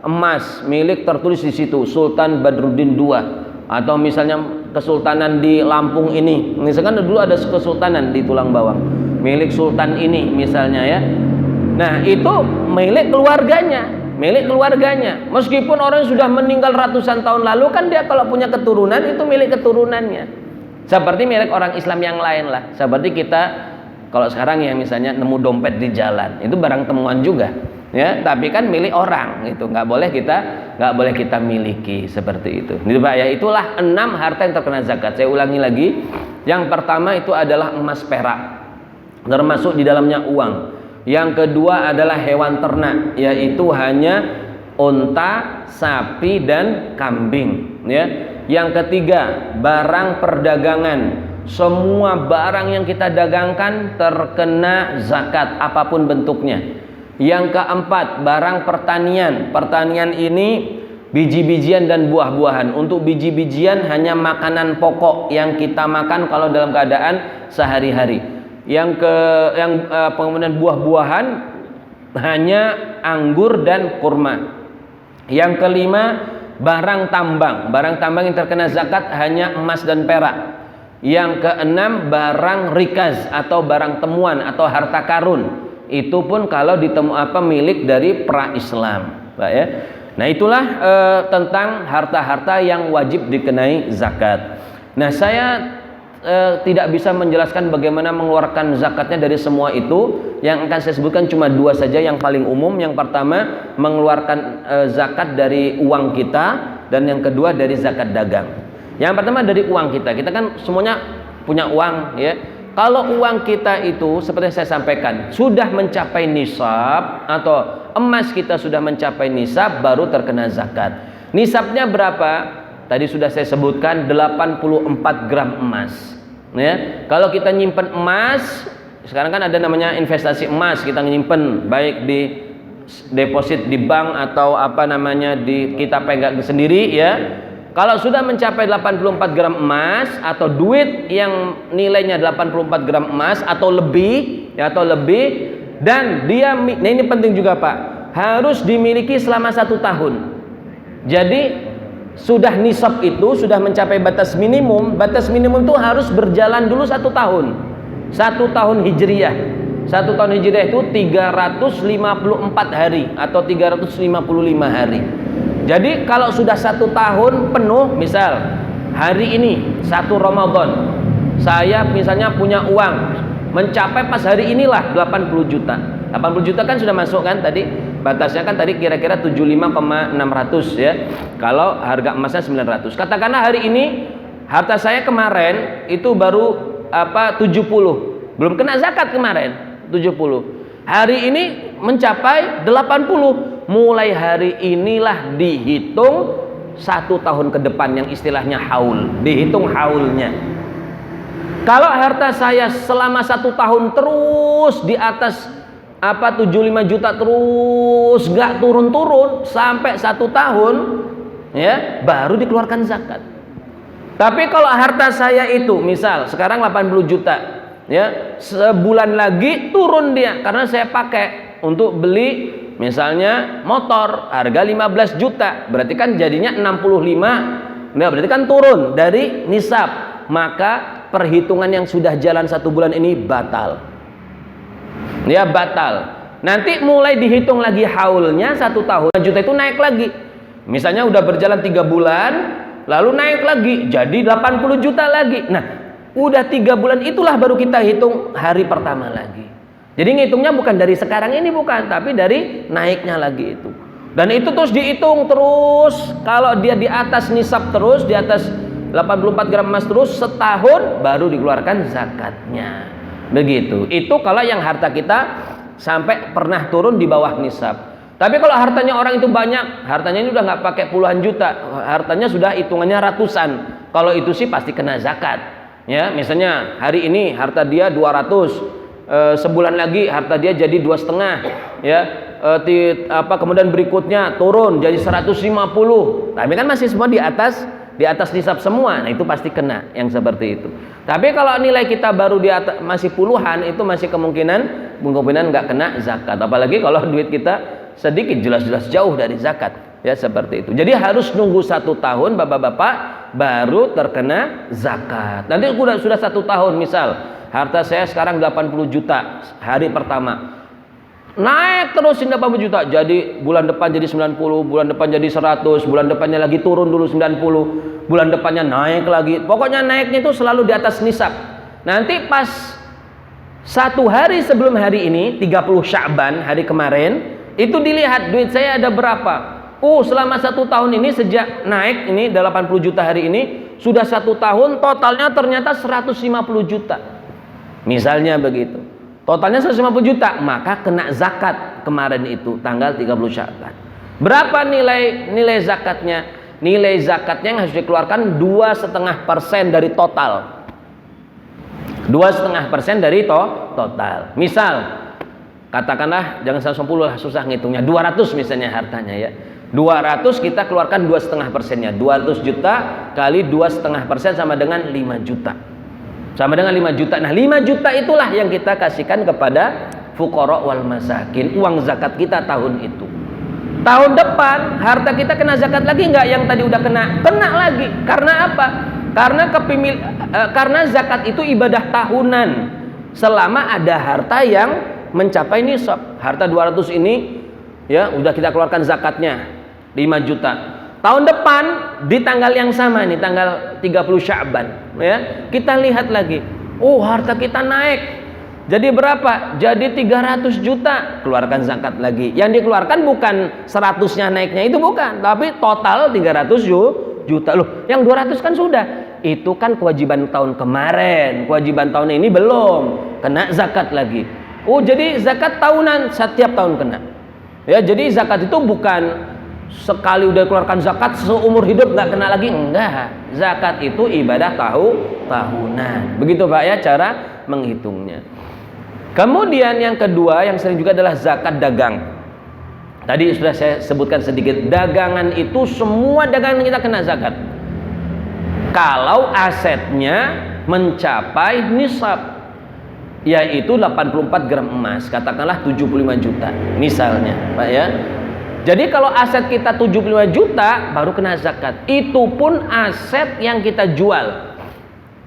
emas milik tertulis di situ Sultan Badruddin II, atau misalnya kesultanan di Lampung ini, misalkan dulu ada kesultanan di Tulang Bawang milik sultan ini misalnya ya. Nah, itu milik keluarganya. Meskipun orang sudah meninggal ratusan tahun lalu, kan dia kalau punya keturunan itu milik keturunannya. Seperti milik orang Islam yang lain lah. Seperti kita kalau sekarang ya misalnya nemu dompet di jalan, itu barang temuan juga. ya, tapi kan milik orang, itu nggak boleh kita miliki seperti itu. Ini Pak ya, itulah 6 harta yang terkena zakat. Saya ulangi lagi, yang pertama itu adalah emas perak, termasuk di dalamnya uang. Yang kedua adalah hewan ternak, yaitu hanya unta, sapi dan kambing, ya. Yang ketiga, barang perdagangan. Semua barang yang kita dagangkan terkena zakat apapun bentuknya. Yang keempat, barang pertanian. Pertanian ini biji-bijian dan buah-buahan. Untuk biji-bijian hanya makanan pokok yang kita makan kalau dalam keadaan sehari-hari. Kemudian buah-buahan hanya anggur dan kurma. Yang kelima, barang tambang. Barang tambang yang terkena zakat hanya emas dan perak. Yang keenam, barang rikaz atau barang temuan atau harta karun. Itu pun kalau milik dari pra-Islam, Pak ya. Nah, itulah tentang harta-harta yang wajib dikenai zakat. Nah, saya tidak bisa menjelaskan bagaimana mengeluarkan zakatnya dari semua itu. Yang akan saya sebutkan cuma 2 saja yang paling umum. Yang pertama, mengeluarkan zakat dari uang kita, dan yang kedua dari zakat dagang. Yang pertama dari uang kita. Kita kan semuanya punya uang, ya. Kalau uang kita itu seperti yang saya sampaikan sudah mencapai nisab, atau emas kita sudah mencapai nisab, baru terkena zakat. Nisabnya berapa? Tadi sudah saya sebutkan, 84 gram emas, ya. Kalau kita nyimpen emas, sekarang kan ada namanya investasi emas, kita nyimpen baik di deposit di bank atau kita pegang sendiri, ya. Kalau sudah mencapai 84 gram emas atau duit yang nilainya 84 gram emas atau lebih, dan dia, nah ini penting juga Pak, harus dimiliki selama 1 tahun. Jadi sudah nisab itu sudah mencapai batas minimum itu harus berjalan dulu 1 tahun. 1 tahun hijriyah. 1 tahun hijriyah itu 354 hari atau 355 hari. Jadi kalau sudah 1 tahun penuh, misal hari ini 1 Ramadan, saya misalnya punya uang mencapai pas hari inilah 80 juta. 80 juta kan sudah masuk kan tadi, batasnya kan tadi kira-kira 75,600 ya. Kalau harga emasnya 900. Katakanlah hari ini harta saya kemarin itu baru 70. Belum kena zakat kemarin, 70. Hari ini mencapai 80. Mulai hari inilah dihitung 1 tahun ke depan, yang istilahnya haul, dihitung haulnya. Kalau harta saya selama 1 tahun terus di atas 75 juta terus nggak turun-turun sampai 1 tahun, ya, baru dikeluarkan zakat. Tapi kalau harta saya itu misal sekarang 80 juta, ya, sebulan lagi turun dia karena saya pakai untuk beli misalnya motor harga 15 juta, berarti kan jadinya 65. Nah, berarti kan turun dari nisab. Maka perhitungan yang sudah jalan 1 bulan ini batal. Ya, batal. Nanti mulai dihitung lagi haulnya 1 tahun. 1 juta itu naik lagi. Misalnya udah berjalan 3 bulan, lalu naik lagi jadi 80 juta lagi. Nah, udah 3 bulan itulah baru kita hitung hari pertama lagi. Jadi ngitungnya bukan dari sekarang ini, bukan, tapi dari naiknya lagi itu. Dan itu terus dihitung terus. Kalau dia di atas nisab terus, di atas 84 gram emas terus, setahun baru dikeluarkan zakatnya. Begitu. Itu kalau yang harta kita sampai pernah turun di bawah nisab. Tapi kalau hartanya orang itu banyak, hartanya ini udah nggak pakai puluhan juta, hartanya sudah hitungannya ratusan. Kalau itu sih pasti kena zakat. Ya, misalnya hari ini harta dia 200. Sebulan lagi harta dia jadi 2,5, ya. Kemudian berikutnya turun jadi 150. Tapi kan masih semua di atas nisab semua. Nah, itu pasti kena yang seperti itu. Tapi kalau nilai kita baru di atas masih puluhan, itu masih kemungkinan nggak kena zakat. Apalagi kalau duit kita sedikit, jelas-jelas jauh dari zakat, ya, seperti itu. Jadi harus nunggu 1 tahun Bapak-bapak baru terkena zakat. Nanti sudah 1 tahun, misal harta saya sekarang 80 juta hari pertama, naik terus 80 juta, jadi bulan depan jadi 90, bulan depan jadi 100, bulan depannya lagi turun dulu 90, bulan depannya naik lagi. Pokoknya naiknya itu selalu di atas nisab. Nanti pas 1 hari sebelum hari ini, 30 Sya'ban hari kemarin, Itu dilihat duit saya ada berapa. Selama 1 tahun ini sejak naik ini 80 juta hari ini, sudah 1 tahun totalnya ternyata 150 juta. Misalnya begitu. Totalnya 150 juta, maka kena zakat kemarin itu tanggal 30 Sya'ban. Berapa nilai zakatnya? Nilai zakatnya yang harus dikeluarkan 2,5% dari total. 2,5% dari total. Misal katakanlah jangan 110 lah, susah ngitungnya. 200 misalnya hartanya ya. 200 kita keluarkan 2,5%-nya. 200 juta kali 2,5% sama dengan 5 juta. Sama dengan 5 juta. Nah, 5 juta itulah yang kita kasihkan kepada fuqara wal masakin, uang zakat kita tahun itu. Tahun depan harta kita kena zakat lagi nggak? Yang tadi udah kena lagi. Karena apa? Karena zakat itu ibadah tahunan. Selama ada harta yang mencapai nisab. Harta 200 ini ya udah kita keluarkan zakatnya 5 juta. Tahun depan di tanggal yang sama nih, tanggal 30 Sya'ban ya, kita lihat lagi. Harta kita naik. Jadi berapa? Jadi 300 juta, keluarkan zakat lagi. Yang dikeluarkan bukan 100-nya naiknya itu bukan, tapi total 300 juta. Loh, yang 200 kan sudah. Itu kan kewajiban tahun kemarin. Kewajiban tahun ini belum. Kena zakat lagi. Jadi zakat tahunan, setiap tahun kena. Ya, jadi zakat itu bukan sekali udah keluarkan zakat seumur hidup nggak kena lagi, enggak. Zakat itu ibadah tahunan. Begitu Pak ya cara menghitungnya. Kemudian yang kedua yang sering juga adalah zakat dagang. Tadi sudah saya sebutkan sedikit, dagangan itu semua dagangan kita kena zakat. Kalau asetnya mencapai nisab, yaitu 84 gram emas, katakanlah 75 juta misalnya Pak ya. Jadi kalau aset kita 75 juta baru kena zakat. Itu pun aset yang kita jual.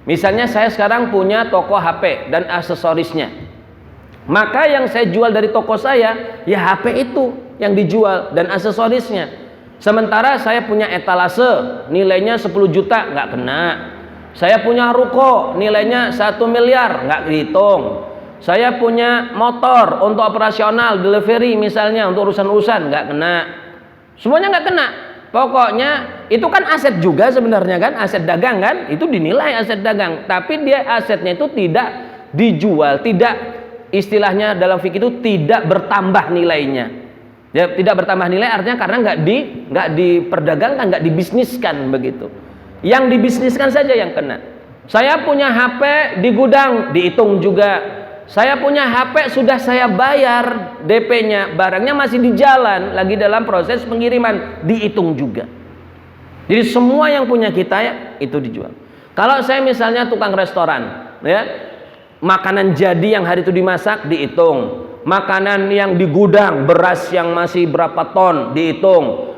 Misalnya saya sekarang punya toko HP dan aksesorisnya. Maka yang saya jual dari toko saya ya HP itu yang dijual dan aksesorisnya. Sementara saya punya etalase nilainya 10 juta nggak kena. Saya punya ruko nilainya 1 miliar nggak dihitung. Saya punya motor untuk operasional delivery misalnya untuk urusan-urusan nggak kena. Semuanya nggak kena. Pokoknya itu kan aset juga sebenarnya kan, aset dagang kan, itu dinilai aset dagang. Tapi dia asetnya itu tidak dijual, tidak, istilahnya dalam fikih itu tidak bertambah nilainya. Ya, tidak bertambah nilai artinya karena nggak diperdagangkan, nggak dibisniskan begitu. Yang dibisniskan saja yang kena. Saya punya HP di gudang dihitung juga. Saya punya HP sudah saya bayar DP-nya, barangnya masih di jalan, lagi dalam proses pengiriman, dihitung juga. Jadi semua yang punya kita ya itu dijual. Kalau saya misalnya tukang restoran, ya, makanan jadi yang hari itu dimasak dihitung, makanan yang di gudang, beras yang masih berapa ton dihitung,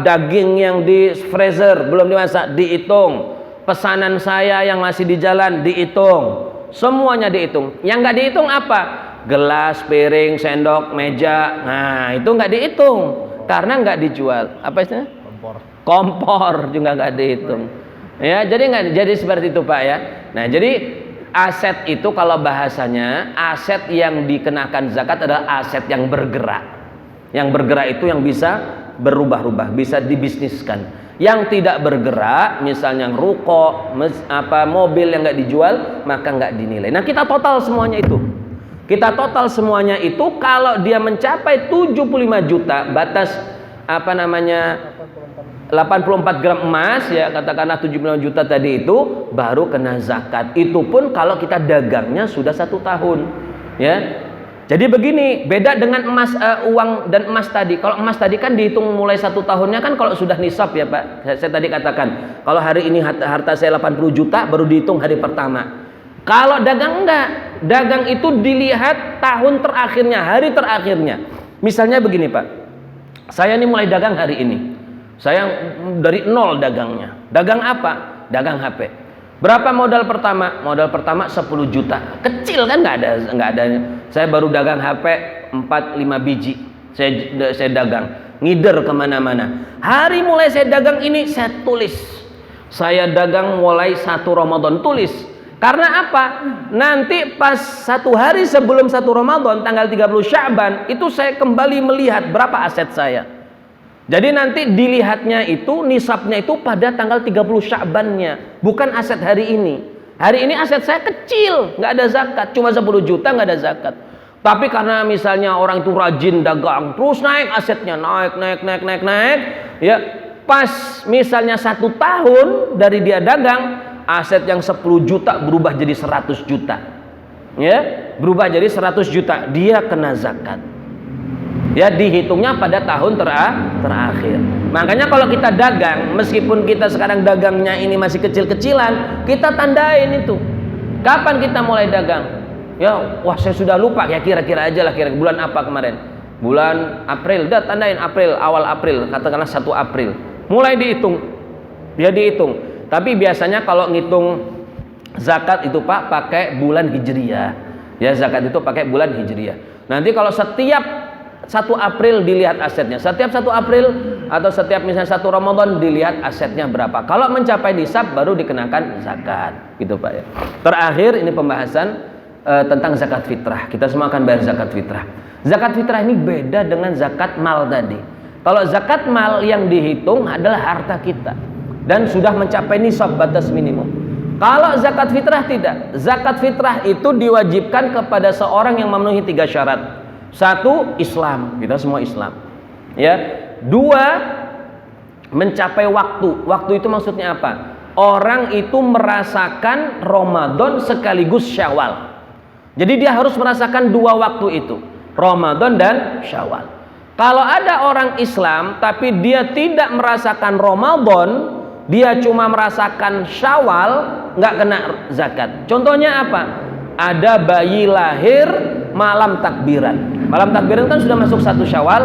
daging yang di freezer belum dimasak dihitung, pesanan saya yang masih di jalan dihitung. Semuanya dihitung. Yang nggak dihitung apa? Gelas, piring, sendok, meja. Nah itu nggak dihitung karena nggak dijual. Apa istilahnya? Kompor juga nggak dihitung. Ya, jadi seperti itu Pak ya. Nah jadi aset itu kalau bahasanya aset yang dikenakan zakat adalah aset yang bergerak. Yang bergerak itu yang bisa berubah-ubah, bisa dibisniskan. Yang tidak bergerak, misalnya ruko, mobil yang nggak dijual, maka nggak dinilai. Nah kita total semuanya itu. Kita total semuanya itu kalau dia mencapai 75 juta batas 84 gram emas ya, katakanlah 75 juta tadi itu baru kena zakat. Itu pun kalau kita dagangnya sudah 1 tahun ya. Jadi begini, beda dengan emas, uang dan emas tadi. Kalau emas tadi kan dihitung mulai 1 tahunnya kan kalau sudah nisab ya Pak. Saya tadi katakan, kalau hari ini harta saya 80 juta baru dihitung hari pertama. Kalau dagang enggak, dagang itu dilihat tahun terakhirnya, hari terakhirnya. Misalnya begini Pak, saya ini mulai dagang hari ini. Saya dari nol dagangnya. Dagang apa? Dagang HP. Berapa modal pertama? Modal pertama 10 juta. Kecil kan, nggak ada. Saya baru dagang HP 4-5 biji. Saya dagang, ngider kemana-mana. Hari mulai saya dagang ini saya tulis. Saya dagang mulai 1 Ramadan, tulis. Karena apa? Nanti pas 1 hari sebelum 1 Ramadan, tanggal 30 Sya'ban, itu saya kembali melihat berapa aset saya. Jadi nanti dilihatnya itu, nisabnya itu pada tanggal 30 Sya'bannya, bukan aset hari ini. Hari ini aset saya kecil, nggak ada zakat, cuma 10 juta nggak ada zakat. Tapi karena misalnya orang itu rajin dagang, terus naik asetnya, naik, ya pas misalnya 1 tahun dari dia dagang, aset yang 10 juta berubah jadi 100 juta, ya berubah jadi 100 juta, dia kena zakat. Ya dihitungnya pada tahun terakhir. Makanya kalau kita dagang, meskipun kita sekarang dagangnya ini masih kecil-kecilan, kita tandain itu. Kapan kita mulai dagang? Ya, wah saya sudah lupa ya, kira-kira aja lah, kira-kira bulan apa kemarin? Bulan April, udah tandain April, awal April, katakanlah 1 April. Mulai dihitung. Ya dihitung. Tapi biasanya kalau ngitung zakat itu Pak pakai bulan Hijriyah. Ya zakat itu pakai bulan Hijriyah. Nanti kalau setiap 1 April dilihat asetnya, setiap 1 April atau setiap misalnya 1 Ramadan dilihat asetnya berapa. Kalau mencapai nisab baru dikenakan zakat, gitu Pak ya. Terakhir ini pembahasan tentang zakat fitrah. Kita semua akan bayar zakat fitrah. Zakat fitrah ini beda dengan zakat mal tadi. Kalau zakat mal yang dihitung adalah harta kita dan sudah mencapai nisab batas minimum. Kalau zakat fitrah tidak. Zakat fitrah itu diwajibkan kepada seorang yang memenuhi 3 syarat. 1, Islam, kita semua Islam. Ya. 2, mencapai waktu. Waktu itu maksudnya apa? Orang itu merasakan Ramadan sekaligus Syawal. Jadi dia harus merasakan 2 waktu itu, Ramadan dan Syawal. Kalau ada orang Islam tapi dia tidak merasakan Ramadan, dia cuma merasakan Syawal, nggak kena zakat. Contohnya apa? Ada bayi lahir malam takbiran. Malam takbiran kan sudah masuk 1 Syawal,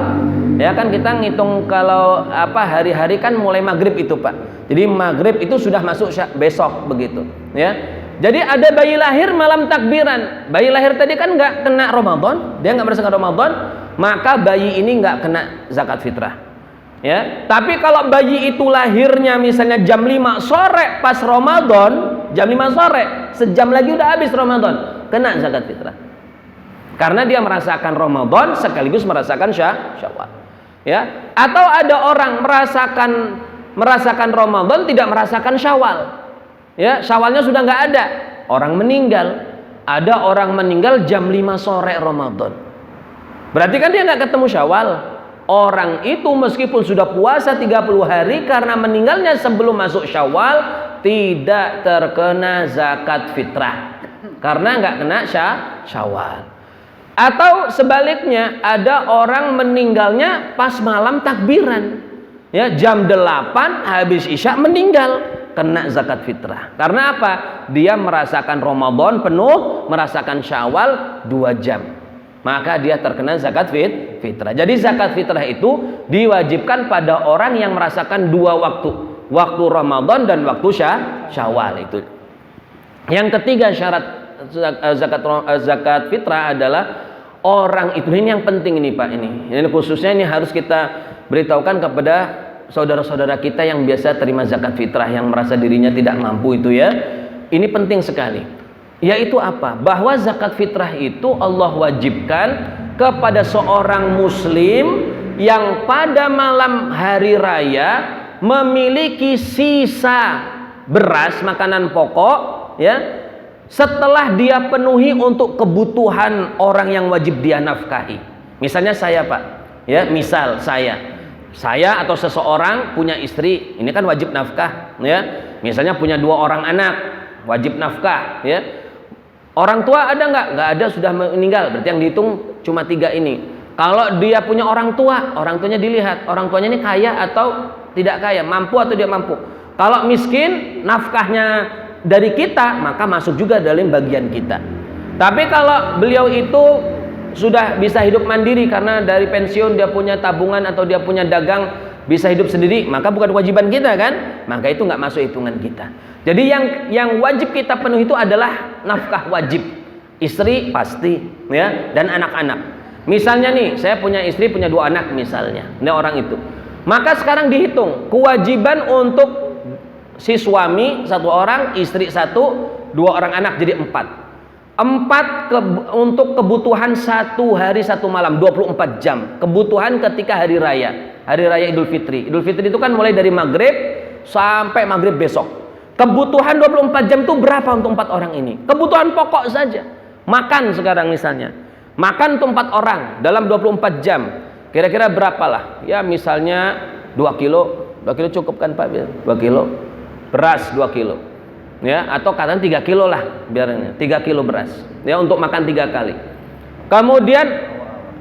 ya kan kita ngitung kalau apa hari-hari kan mulai maghrib itu Pak. Jadi maghrib itu sudah masuk besok begitu, ya. Jadi ada bayi lahir malam takbiran. Bayi lahir tadi kan nggak kena Ramadan, dia nggak merasakan Ramadan, maka bayi ini nggak kena zakat fitrah. Ya, tapi kalau bayi itu lahirnya misalnya jam 5 sore pas Ramadan, jam 5 sore, sejam lagi udah habis Ramadan, kena zakat fitrah. Karena dia merasakan Ramadan sekaligus merasakan Syawal. Ya, atau ada orang merasakan Ramadan tidak merasakan Syawal. Ya, Syawalnya sudah nggak ada, orang meninggal. Ada orang meninggal jam 5 sore Ramadan. Berarti kan dia nggak ketemu Syawal. Orang itu meskipun sudah puasa 30 hari karena meninggalnya sebelum masuk Syawal, tidak terkena zakat fitrah. Karena nggak kena Syawal. Atau sebaliknya, ada orang meninggalnya pas malam takbiran. Ya, jam 8 habis Isya meninggal, kena zakat fitrah. Karena apa? Dia merasakan Ramadan penuh, merasakan Syawal 2 jam. Maka dia terkena zakat fitrah. Jadi zakat fitrah itu diwajibkan pada orang yang merasakan 2 waktu. Waktu Ramadan dan waktu Syawal itu. Yang ketiga syarat zakat fitrah adalah orang itu, ini yang penting ini Pak, ini khususnya ini harus kita beritahukan kepada saudara-saudara kita yang biasa terima zakat fitrah, yang merasa dirinya tidak mampu itu ya. Ini penting sekali. Yaitu apa? Bahwa zakat fitrah itu Allah wajibkan kepada seorang muslim yang pada malam hari raya memiliki sisa beras, makanan pokok ya, setelah dia penuhi untuk kebutuhan orang yang wajib dia nafkahi. Misalnya saya Pak, ya misal saya atau seseorang punya istri, ini kan wajib nafkah, ya. Misalnya punya 2 orang anak, wajib nafkah, ya. Orang tua ada nggak? Nggak ada, sudah meninggal. Berarti yang dihitung cuma 3 ini. Kalau dia punya orang tua, orang tuanya dilihat, orang tuanya ini kaya atau tidak kaya, mampu atau dia mampu. Kalau miskin, nafkahnya dari kita, maka masuk juga dalam bagian kita. Tapi kalau beliau itu sudah bisa hidup mandiri karena dari pensiun dia punya tabungan atau dia punya dagang, bisa hidup sendiri, maka bukan kewajiban kita kan, maka itu nggak masuk hitungan kita. Jadi yang wajib kita penuhi itu adalah nafkah wajib, istri pasti ya, dan anak-anak. Misalnya nih, saya punya istri, punya 2 anak misalnya, ini orang itu, maka sekarang dihitung kewajiban untuk si suami 1 orang, istri 1, 2 orang anak jadi 4. Untuk kebutuhan 1 hari 1 malam 24 jam. Kebutuhan ketika hari raya Idul Fitri. Idul Fitri itu kan mulai dari maghrib sampai maghrib besok. Kebutuhan 24 jam itu berapa untuk 4 orang ini? Kebutuhan pokok saja. Makan sekarang misalnya, makan untuk 4 orang dalam 24 jam. Kira-kira berapa lah? Ya misalnya 2 kilo. 2 kilo cukup kan Pak? 2 kilo beras 2 kilo. Ya, atau katakan 3 kilo lah biarnya, 3 kilo beras ya untuk makan 3 kali. Kemudian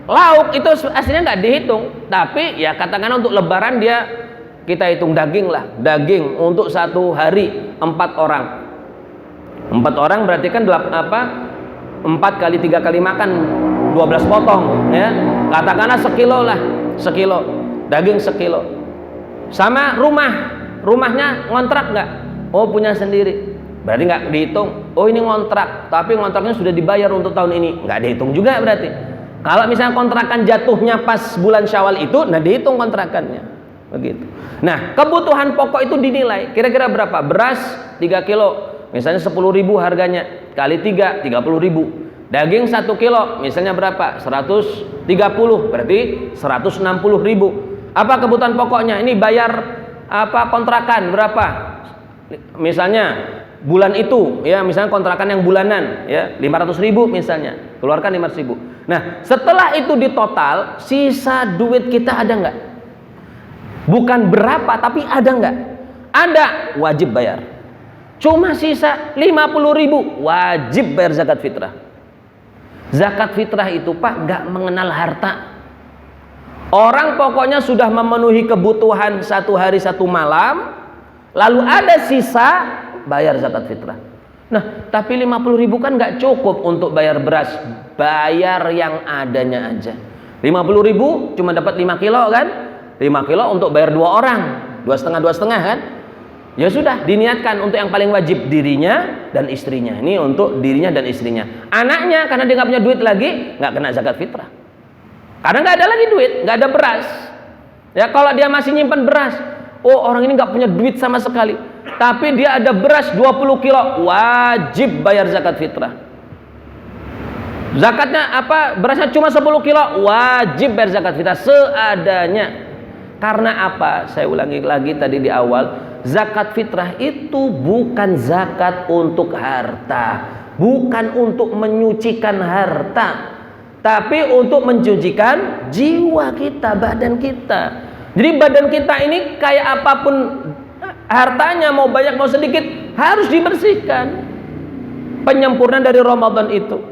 lauk itu aslinya nggak dihitung, tapi ya katakan untuk lebaran dia kita hitung daging lah, daging untuk 1 hari 4 orang. 4 orang berarti kan 4 kali 3 kali makan 12 potong ya, katakanlah sekilo lah, sekilo daging sekilo. Sama rumahnya ngontrak nggak? Oh punya sendiri, berarti nggak dihitung. Oh ini ngontrak, tapi ngontraknya sudah dibayar untuk tahun ini, nggak dihitung juga berarti. Kalau misalnya kontrakan jatuhnya pas bulan Syawal itu, nah dihitung kontrakannya, begitu. Nah kebutuhan pokok itu dinilai, kira-kira berapa? Beras 3 kilo, misalnya 10.000 harganya, kali 3, 30.000. Daging 1 kilo, misalnya berapa? 130, berarti 160.000. Apa kebutuhan pokoknya? Ini bayar kontrakan berapa? Misalnya bulan itu ya, misalnya kontrakan yang bulanan ya 500.000 misalnya, keluarkan 500.000. Nah setelah itu ditotal, sisa duit kita ada nggak? Bukan berapa, tapi ada nggak? Ada, wajib bayar. Cuma sisa 50.000, wajib bayar zakat fitrah. Zakat fitrah itu Pak nggak mengenal harta. Orang pokoknya sudah memenuhi kebutuhan 1 hari 1 malam, lalu ada sisa, bayar zakat fitrah. Nah tapi 50.000 kan nggak cukup untuk bayar beras, bayar yang adanya aja. 50.000 cuma dapat 5 kilo kan, 5 kilo untuk bayar 2 orang, 2,5 kan. Ya sudah, diniatkan untuk yang paling wajib dirinya dan istrinya. Ini untuk dirinya dan istrinya. Anaknya karena dia nggak punya duit lagi, nggak kena zakat fitrah, karena nggak ada lagi duit, nggak ada beras ya. Kalau dia masih nyimpan beras, oh orang ini nggak punya duit sama sekali, tapi dia ada beras 20 kilo, wajib bayar zakat fitrah. Zakatnya apa? Berasnya cuma 10 kilo, wajib bayar zakat fitrah seadanya. Karena apa? Saya ulangi lagi tadi di awal, zakat fitrah itu bukan zakat untuk harta, bukan untuk menyucikan harta, tapi untuk mencucikan jiwa kita, badan kita. Jadi badan kita ini kayak apapun hartanya, mau banyak mau sedikit, harus dibersihkan. Penyempurnaan dari Ramadan itu.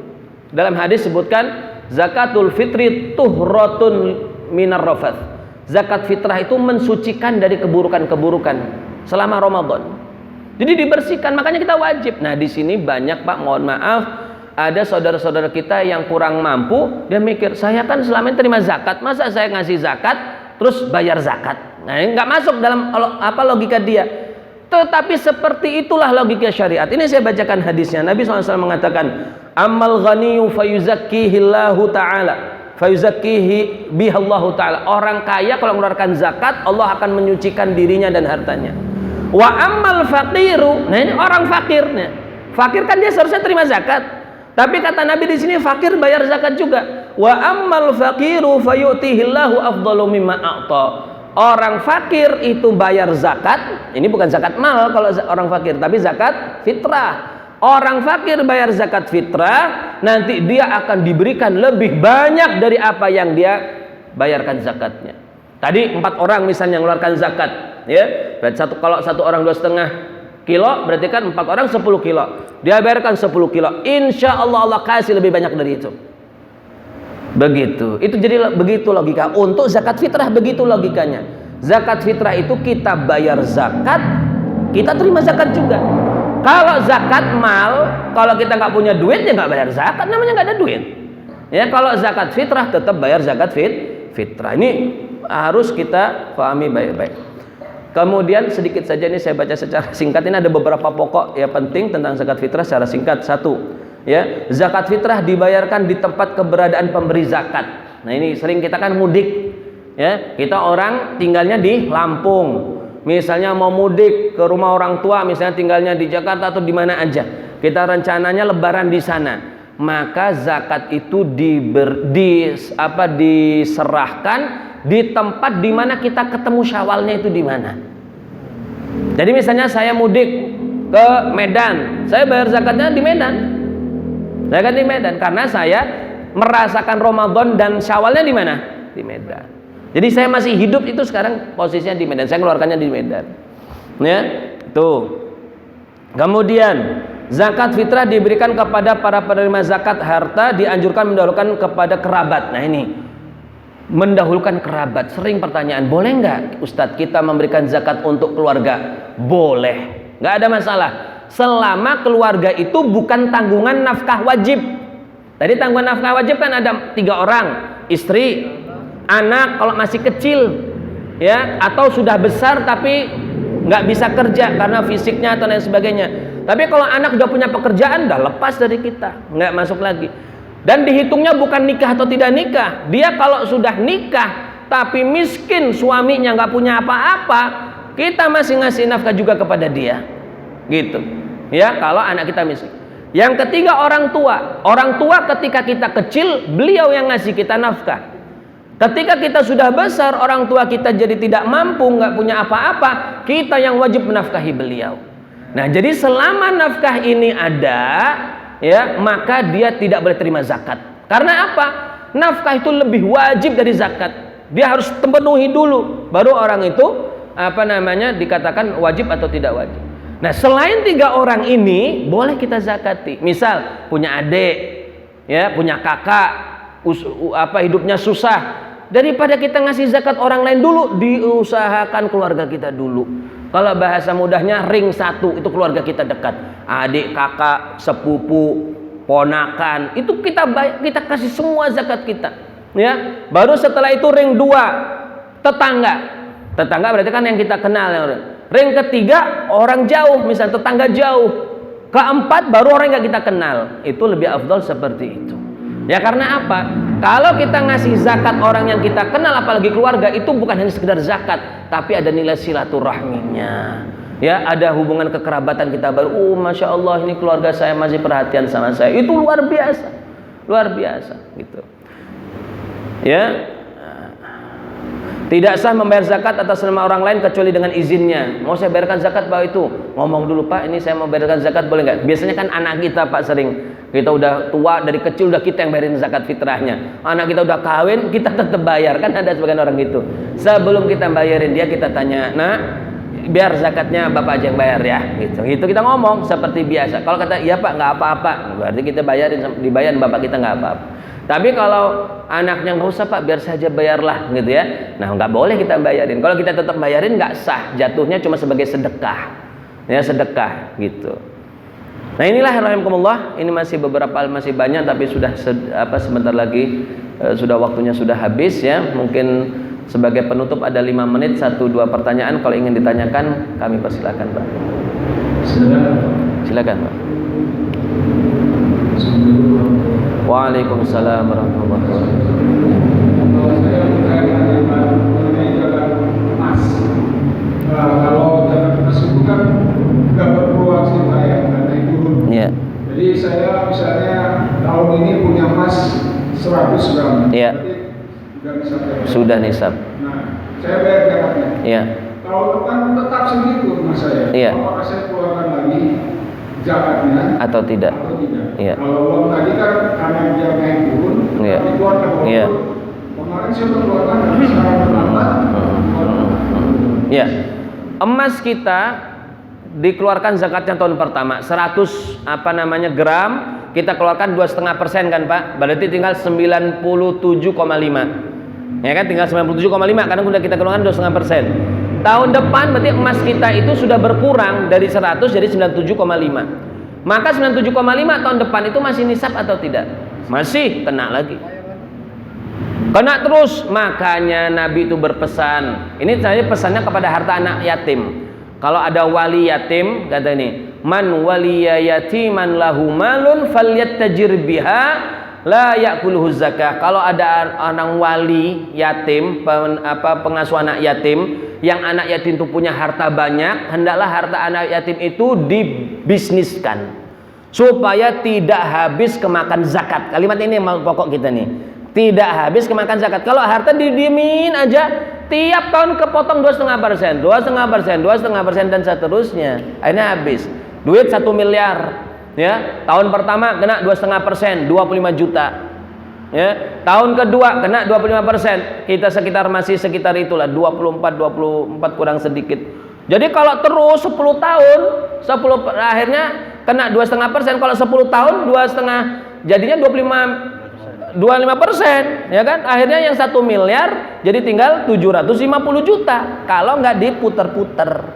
Dalam hadis sebutkan zakatul fitri tuhratun minar rafath. Zakat fitrah itu mensucikan dari keburukan-keburukan selama Ramadan. Jadi dibersihkan, makanya kita wajib. Nah, di sini banyak Pak, mohon maaf, ada saudara-saudara kita yang kurang mampu, dia mikir, saya kan selama ini terima zakat, masa saya ngasih zakat terus bayar zakat? Nah, ini nggak masuk dalam logika dia. Tetapi seperti itulah logika syariat. Ini saya bacakan hadisnya. Nabi SAW mengatakan, amal ghaniyu fayuzakkihillahu ta'ala fayuzakkihi bihallahu ta'ala. Orang kaya kalau mengeluarkan zakat, Allah akan menyucikan dirinya dan hartanya. Wa ammal faqiru, nah ini orang fakirnya. Fakir kan dia seharusnya terima zakat, tapi kata Nabi di sini fakir bayar zakat juga. Wa ammal faqiru fayu'tihillahu afdalu mimma a'ta. Orang fakir itu bayar zakat, ini bukan zakat mal kalau orang fakir, tapi zakat fitrah. Orang fakir bayar zakat fitrah, nanti dia akan diberikan lebih banyak dari apa yang dia bayarkan zakatnya. Tadi 4 orang misalnya mengeluarkan zakat, ya, berarti kalau 1 orang 2,5 kilo, berarti kan 4 orang 10 kilo. Dia bayarkan 10 kilo, insya Allah Allah kasih lebih banyak dari itu. Begitu, itu jadi begitu logika. Untuk zakat fitrah begitu logikanya. Zakat fitrah itu kita bayar zakat, kita terima zakat juga. Kalau zakat mal, kalau kita nggak punya duit ya nggak bayar zakat, namanya nggak ada duit. Ya kalau zakat fitrah tetap bayar zakat fitrah. Ini harus kita pahami baik-baik. Kemudian sedikit saja ini saya baca secara singkat. Ini ada beberapa pokok ya penting tentang zakat fitrah secara singkat. 1, ya zakat fitrah dibayarkan di tempat keberadaan pemberi zakat. Nah ini sering kita kan mudik, ya kita orang tinggalnya di Lampung. Misalnya mau mudik ke rumah orang tua, misalnya tinggalnya di Jakarta atau di mana aja. kita rencananya lebaran di sana, maka zakat itu diserahkan di tempat di mana kita ketemu Syawalnya itu di mana. Jadi misalnya saya mudik ke Medan, saya bayar zakatnya di Medan. Zakat di Medan karena saya merasakan Ramadan dan Syawalnya di mana? Di Medan. Jadi saya masih hidup itu sekarang posisinya di Medan. Saya keluarkannya di Medan. Ya, tuh. Kemudian zakat fitrah diberikan kepada para penerima zakat harta, dianjurkan mendahulukan kepada kerabat. Nah ini, mendahulukan kerabat. Sering pertanyaan, boleh nggak Ustadz kita memberikan zakat untuk keluarga? Boleh, nggak ada masalah. Selama keluarga itu bukan tanggungan nafkah wajib. Tadi tanggungan nafkah wajib kan ada 3 orang, istri, anak kalau masih kecil, ya, atau sudah besar tapi nggak bisa kerja karena fisiknya atau lain sebagainya. Tapi kalau anak udah punya pekerjaan, udah lepas dari kita, nggak masuk lagi. Dan dihitungnya bukan nikah atau tidak nikah. Dia kalau sudah nikah tapi miskin, suaminya nggak punya apa-apa, kita masih ngasih nafkah juga kepada dia, gitu. Ya, kalau anak kita miskin. Yang ketiga orang tua. Orang tua ketika kita kecil, beliau yang ngasih kita nafkah. Ketika kita sudah besar, orang tua kita jadi tidak mampu, nggak punya apa-apa, kita yang wajib menafkahi beliau. Nah, jadi selama nafkah ini ada, ya, maka dia tidak boleh terima zakat. Karena apa? Nafkah itu lebih wajib dari zakat. Dia harus terpenuhi dulu, baru orang itu dikatakan wajib atau tidak wajib. Nah, selain 3 orang ini boleh kita zakati. Misal punya adik, ya, punya kakak, hidupnya susah. Daripada kita ngasih zakat orang lain dulu, diusahakan keluarga kita dulu. Kalau bahasa mudahnya ring 1 itu keluarga kita dekat. Adik, kakak, sepupu, ponakan, itu kita kasih semua zakat kita. Ya, baru setelah itu ring 2 tetangga. Tetangga berarti kan yang kita kenal. Ring ketiga orang jauh, misal tetangga jauh. Keempat baru orang yang kita kenal. Itu lebih afdal seperti itu. Ya karena apa? Kalau kita ngasih zakat orang yang kita kenal, apalagi keluarga, itu bukan hanya sekedar zakat, tapi ada nilai silaturahminya. Ya, ada hubungan kekerabatan kita baru. Masya Allah, ini keluarga saya masih perhatian sama saya. Itu luar biasa, luar biasa, gitu. Ya. Tidak sah membayar zakat atas nama orang lain kecuali dengan izinnya. Mau saya bayarkan zakat Pak itu, ngomong dulu Pak, ini saya mau bayarkan zakat boleh nggak? Biasanya kan anak kita Pak sering, kita udah tua dari kecil udah kita yang bayarin zakat fitrahnya. Anak kita udah kawin kita tetap bayar, kan ada sebagian orang gitu. Sebelum kita bayarin dia kita tanya, nah biar zakatnya Bapak aja yang bayar ya, gitu. Itu kita ngomong seperti biasa. Kalau kata iya Pak nggak apa-apa, berarti kita dibayarin Bapak kita nggak apa-apa. Tapi kalau anaknya nggak usah Pak, biar saja bayarlah, gitu ya. Nah nggak boleh kita bayarin. Kalau kita tetap bayarin nggak sah, jatuhnya cuma sebagai sedekah, ya sedekah, gitu. Nah inilah rahimakumullah, ini masih banyak, tapi sudah sebentar lagi sudah waktunya sudah habis ya. Mungkin sebagai penutup ada 5 menit 1-2 pertanyaan kalau ingin ditanyakan kami persilakan Pak. Silakan Pak. Waalaikumsalam warahmatullahi wabarakatuh. Saya mengenai jalan emas. Kalau jalan emas itu kan nggak berpeluang sih Pak ya, nggak naik turun. Iya. Jadi saya misalnya tahun ini punya emas 100 gram. Iya. Berarti sudah nisab. Ya? Sudah nisab. Nah, saya bayar zakatnya. Iya. Tahun depan tetap segitu emas saya. Iya. Apakah saya keluarkan lagi zakatnya Atau tidak? atau tidak? Iya. Kalau uang tadi kan karena dia naik turun, Iya. tapi keluarkan walaupun Iya. kemarin saya keluarkan tapi sekarang terlambat. Ya, emas kita dikeluarkan zakatnya tahun pertama 100 gram, kita keluarkan 2,5% kan Pak, berarti tinggal 97,5. Ya kan, tinggal 97,5 karena sudah kita keluarkan 2,5%. Tahun depan berarti emas kita itu sudah berkurang dari 100 jadi 97,5. Maka 97,5 tahun depan itu masih nisab atau tidak? Masih, kena lagi. Kena terus, makanya Nabi itu berpesan. Ini saya pesannya kepada harta anak yatim. Kalau ada wali yatim, kata ini, man waliya yatiman lahu malun falyattajir biha la yakuluhu zakah. Kalau ada orang wali yatim, pengasuh anak yatim, yang anak yatim itu punya harta banyak, hendaklah harta anak yatim itu dibisniskan. supaya tidak habis kemakan zakat. Kalimat ini yang pokok kita nih, tidak habis kemakan zakat. Kalau harta didiemin aja, tiap tahun kepotong 2,5%, 2,5%, dan seterusnya, akhirnya habis. Duit 1 miliar, ya, tahun pertama kena 2,5%, 25 juta, ya, tahun kedua kena 25%, kita masih sekitar itulah 24 kurang sedikit. Jadi kalau terus 10 tahun, akhirnya kena 2,5%. Kalau 10 tahun 2,5, jadinya 25%, ya kan? Akhirnya yang 1 miliar jadi tinggal 750 juta kalau nggak diputer-puter.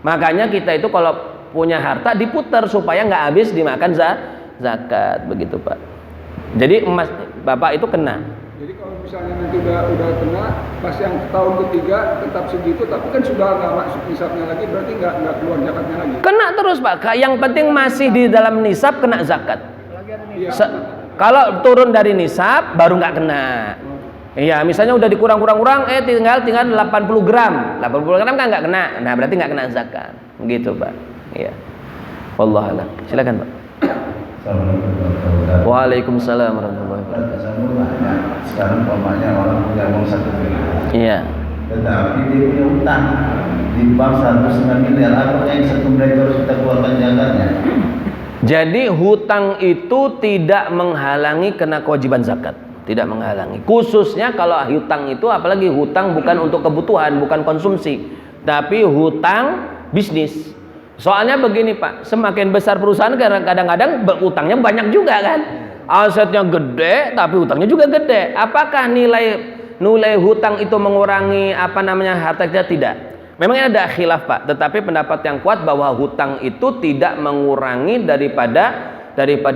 Makanya kita itu kalau punya harta diputer supaya nggak habis dimakan zakat, begitu Pak. Jadi emas Bapak itu kena. Jadi kalau misalnya nanti udah kena, pas yang tahun ketiga tetap segitu, tapi kan sudah nggak masuk nisabnya lagi, berarti nggak keluar zakatnya lagi. Kena terus Pak. Yang penting masih di dalam nisab kena zakat. Iya. Kalau turun dari nisab baru nggak kena. Iya, misalnya udah dikurang-kurang, tinggal 80 gram. 80 gram kan nggak kena. Nah, berarti nggak kena zakat. Begitu Pak. Iya. Wallahu a'lam. Silakan Pak. Assalamualaikum warahmatullahi wabarakatuh. Waalaikumsalam warahmatullahi wabarakatuh. Sekarang umpamanya orang punya uang 1 miliar, Iya. tetapi dia punya utang di bank 1,5 miliar. Apa yang 1 miliar itu harus kita keluarkan zakatnya? Jadi hutang itu tidak menghalangi kena kewajiban zakat, tidak menghalangi. Khususnya kalau hutang itu, apalagi hutang bukan untuk kebutuhan, bukan konsumsi, tapi hutang bisnis. Soalnya begini Pak, semakin besar perusahaan kadang-kadang utangnya banyak juga kan. Asetnya gede tapi hutangnya juga gede. Apakah nilai hutang itu mengurangi harta kita? Tidak. Memang ada khilaf Pak, tetapi pendapat yang kuat bahwa hutang itu tidak mengurangi daripada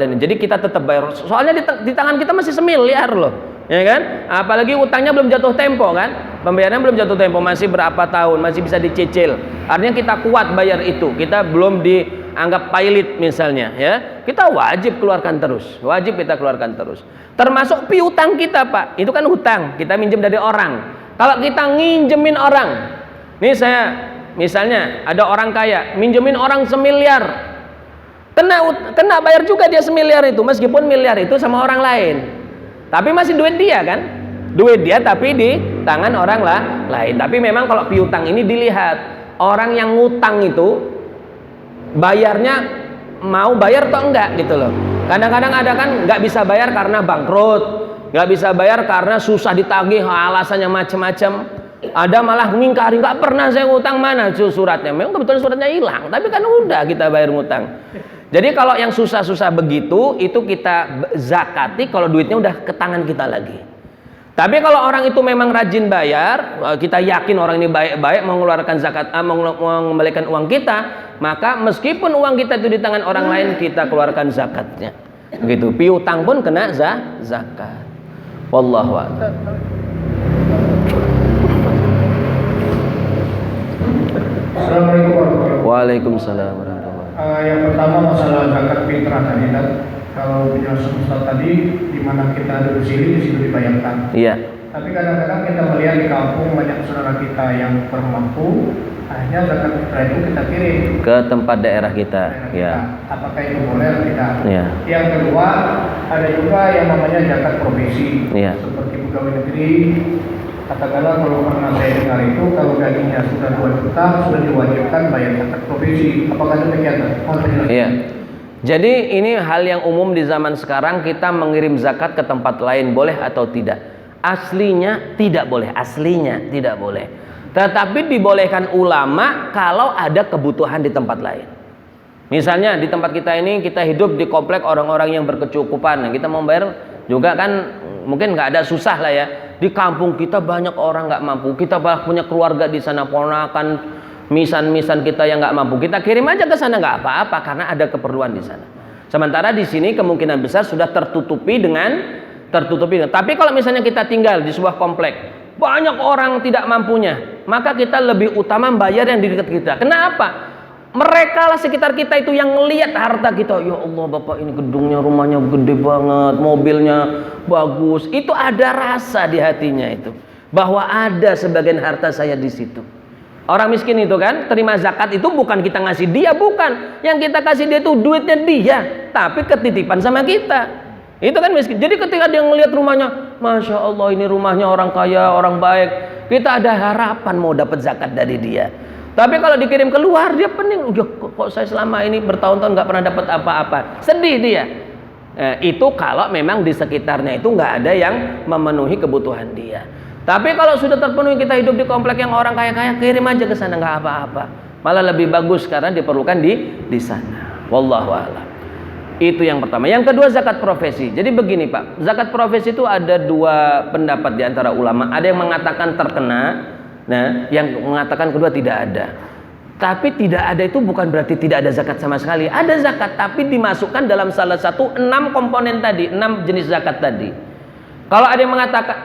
ini. Jadi kita tetap bayar. Soalnya di tangan kita masih 1 miliar loh, ya kan? Apalagi utangnya belum jatuh tempo kan? Pembayarannya belum jatuh tempo, masih berapa tahun, masih bisa dicicil. Artinya kita kuat bayar itu. Kita belum dianggap pailit misalnya, ya. Kita wajib keluarkan terus. Wajib kita keluarkan terus. Termasuk piutang kita Pak. Itu kan hutang. Kita minjem dari orang. Kalau kita nginjemin orang, nih saya misalnya ada orang kaya minjemin orang 1 miliar, kena bayar juga dia 1 miliar itu, meskipun miliar itu sama orang lain, tapi masih duit dia kan, duit dia tapi di tangan orang lain. Tapi memang kalau piutang ini dilihat orang yang ngutang itu bayarnya mau bayar atau enggak gitu loh. Kadang-kadang ada kan nggak bisa bayar karena bangkrut, nggak bisa bayar karena susah ditagih, alasannya macam-macam. Ada malah mengingkari, nggak pernah saya ngutang, mana suratnya. Memang kebetulan suratnya hilang, tapi kan udah kita bayar ngutang. Jadi kalau yang susah-susah begitu, itu kita zakati kalau duitnya udah ke tangan kita lagi. Tapi kalau orang itu memang rajin bayar, kita yakin orang ini baik-baik mengeluarkan zakat, mengembalikan uang kita, maka meskipun uang kita itu di tangan orang lain, kita keluarkan zakatnya. Begitu. Piutang pun kena zakat. Wallahu a'lam. Assalamualaikum warahmatullahi wabarakatuh. Waalaikumsalam warahmatullahi wabarakatuh. Yang pertama masalah zakat fitrah tadi kan. Kalau penjelasan Ustaz tadi, di mana kita domisili di situ dibayarkan. Iya. Tapi kadang-kadang kita melihat di kampung banyak saudara kita yang bermampu, akhirnya zakat fitrah itu kita kirim Ke tempat daerah kita. Ya. Apakah itu boleh atau tidak? Iya. Yang kedua, ada juga yang namanya zakat profesi. Iya. Seperti pegawai negeri. Katakanlah kalau pernah saya dengar itu, kalau gajinya sudah 2 juta sudah diwajibkan bayar zakat profesi. Apakah demikian? Iya. Jadi ini hal yang umum di zaman sekarang, kita mengirim zakat ke tempat lain boleh atau tidak? Aslinya tidak boleh, aslinya tidak boleh. Tetapi dibolehkan ulama kalau ada kebutuhan di tempat lain. Misalnya di tempat kita ini, kita hidup di komplek orang-orang yang berkecukupan. Nah, kita mau bayar juga kan mungkin nggak ada, susah lah ya. Di kampung kita banyak orang nggak mampu. Kita punya keluarga di sana, ponakan, misan-misan kita yang nggak mampu. Kita kirim aja ke sana, nggak apa-apa karena ada keperluan di sana. Sementara di sini kemungkinan besar sudah tertutupi dengan. Tapi kalau misalnya kita tinggal di sebuah komplek, banyak orang tidak mampunya, maka kita lebih utama bayar yang di dekat kita. Kenapa? Mereka lah sekitar kita itu yang ngelihat harta kita. Ya Allah, Bapak ini gedungnya, rumahnya gede banget, mobilnya bagus. Itu ada rasa di hatinya itu, bahwa ada sebagian harta saya di situ. Orang miskin itu kan terima zakat itu bukan kita ngasih dia, bukan. Yang kita kasih dia itu duitnya dia, tapi ketitipan sama kita. Itu kan miskin. Jadi ketika dia ngelihat rumahnya, Masya Allah ini rumahnya orang kaya, orang baik, kita ada harapan mau dapat zakat dari dia. Tapi kalau dikirim keluar dia pening, kok saya selama ini bertahun-tahun nggak pernah dapat apa-apa, sedih dia. Itu kalau memang di sekitarnya itu nggak ada yang memenuhi kebutuhan dia. Tapi kalau sudah terpenuhi, kita hidup di komplek yang orang kaya-kaya, kirim aja ke sana, nggak apa-apa. Malah lebih bagus karena diperlukan di sana. Wallahu a'lam. Itu yang pertama. Yang kedua, zakat profesi. Jadi begini Pak, zakat profesi itu ada dua pendapat di antara ulama. Ada yang mengatakan terkena, nah, yang mengatakan kedua tidak ada. Tapi tidak ada itu bukan berarti tidak ada zakat sama sekali. Ada zakat, tapi dimasukkan dalam salah satu 6 komponen tadi, 6 jenis zakat tadi. Kalau ada yang mengatakan,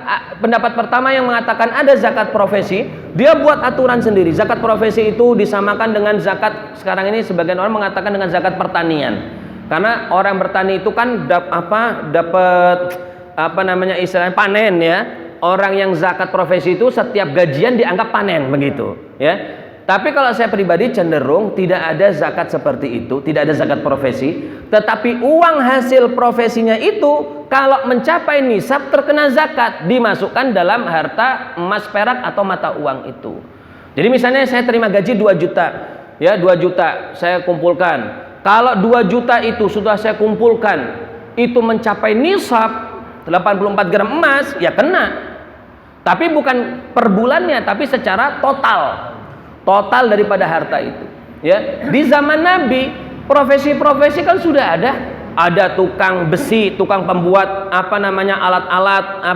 pendapat pertama yang mengatakan ada zakat profesi, dia buat aturan sendiri. Zakat profesi itu disamakan dengan zakat, sekarang ini sebagian orang mengatakan dengan zakat pertanian. Karena orang bertani itu kan dapat istilahnya panen ya. Orang yang zakat profesi itu setiap gajian dianggap panen begitu ya. Tapi kalau saya pribadi cenderung tidak ada zakat seperti itu, tidak ada zakat profesi. Tetapi uang hasil profesinya itu kalau mencapai nisab terkena zakat, dimasukkan dalam harta emas, perak atau mata uang itu. Jadi misalnya saya terima gaji 2 juta, ya 2 juta saya kumpulkan. Kalau 2 juta itu sudah saya kumpulkan, itu mencapai nisab 84 gram emas, ya kena. Tapi bukan per bulannya, tapi secara total daripada harta itu ya. Di zaman Nabi profesi-profesi kan sudah ada tukang besi, tukang pembuat alat-alat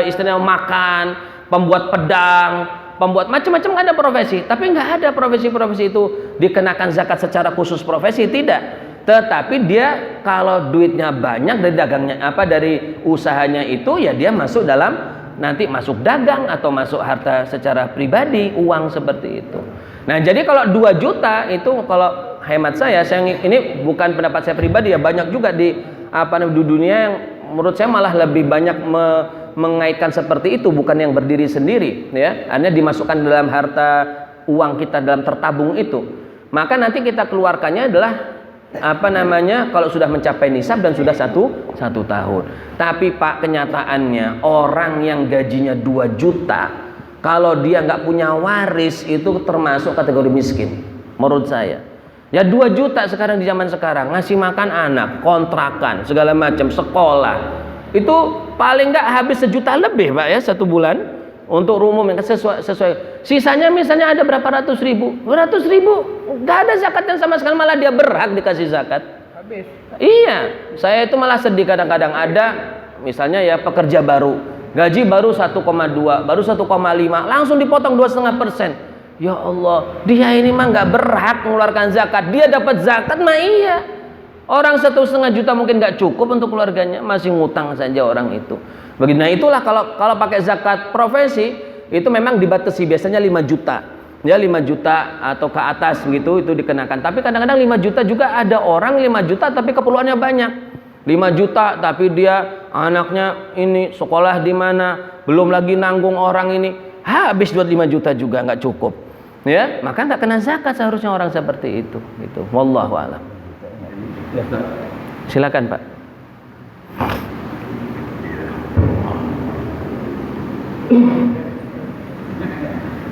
istilahnya makan, pembuat pedang, pembuat macam-macam, ada profesi. Tapi nggak ada profesi-profesi itu dikenakan zakat secara khusus profesi, tidak. Tetapi dia kalau duitnya banyak dari dagangnya dari usahanya itu, ya dia masuk dalam, nanti masuk dagang atau masuk harta secara pribadi, uang seperti itu. Nah, jadi kalau 2 juta itu, kalau hemat saya ini bukan pendapat saya pribadi ya, banyak juga di dunia yang menurut saya malah lebih banyak mengaitkan seperti itu, bukan yang berdiri sendiri ya. Hanya dimasukkan dalam harta uang kita, dalam tertabung itu. Maka nanti kita keluarkannya adalah kalau sudah mencapai nisab dan sudah satu tahun. Tapi Pak, kenyataannya orang yang gajinya 2 juta kalau dia nggak punya waris itu termasuk kategori miskin menurut saya. Ya 2 juta sekarang di zaman sekarang, ngasih makan anak, kontrakan, segala macam, sekolah, itu paling nggak habis 1 juta lebih Pak ya 1 bulan untuk umum yang sesuai. Sisanya misalnya ada berapa ratus ribu, nggak ada zakatnya sama sekali, malah dia berhak dikasih zakat. Habis. Iya, saya itu malah sedih kadang-kadang ada misalnya ya pekerja baru, gaji baru 1,2, baru 1,5, langsung dipotong 2,5%. Ya Allah, dia ini mah nggak berhak mengeluarkan zakat. Dia dapat zakat mah iya. Orang 1,5 juta mungkin nggak cukup untuk keluarganya, masih ngutang saja orang itu. Begini, nah itulah kalau pakai zakat profesi itu memang dibatasi, biasanya 5 juta. Ya 5 juta atau ke atas begitu itu dikenakan. Tapi kadang-kadang 5 juta juga ada orang 5 juta tapi keperluannya banyak. 5 juta tapi dia anaknya ini sekolah di mana, belum lagi nanggung orang ini, habis buat 5 juta juga nggak cukup. Ya, maka nggak kena zakat seharusnya orang seperti itu. Gitu. Wallahu a'lam. Silakan Pak.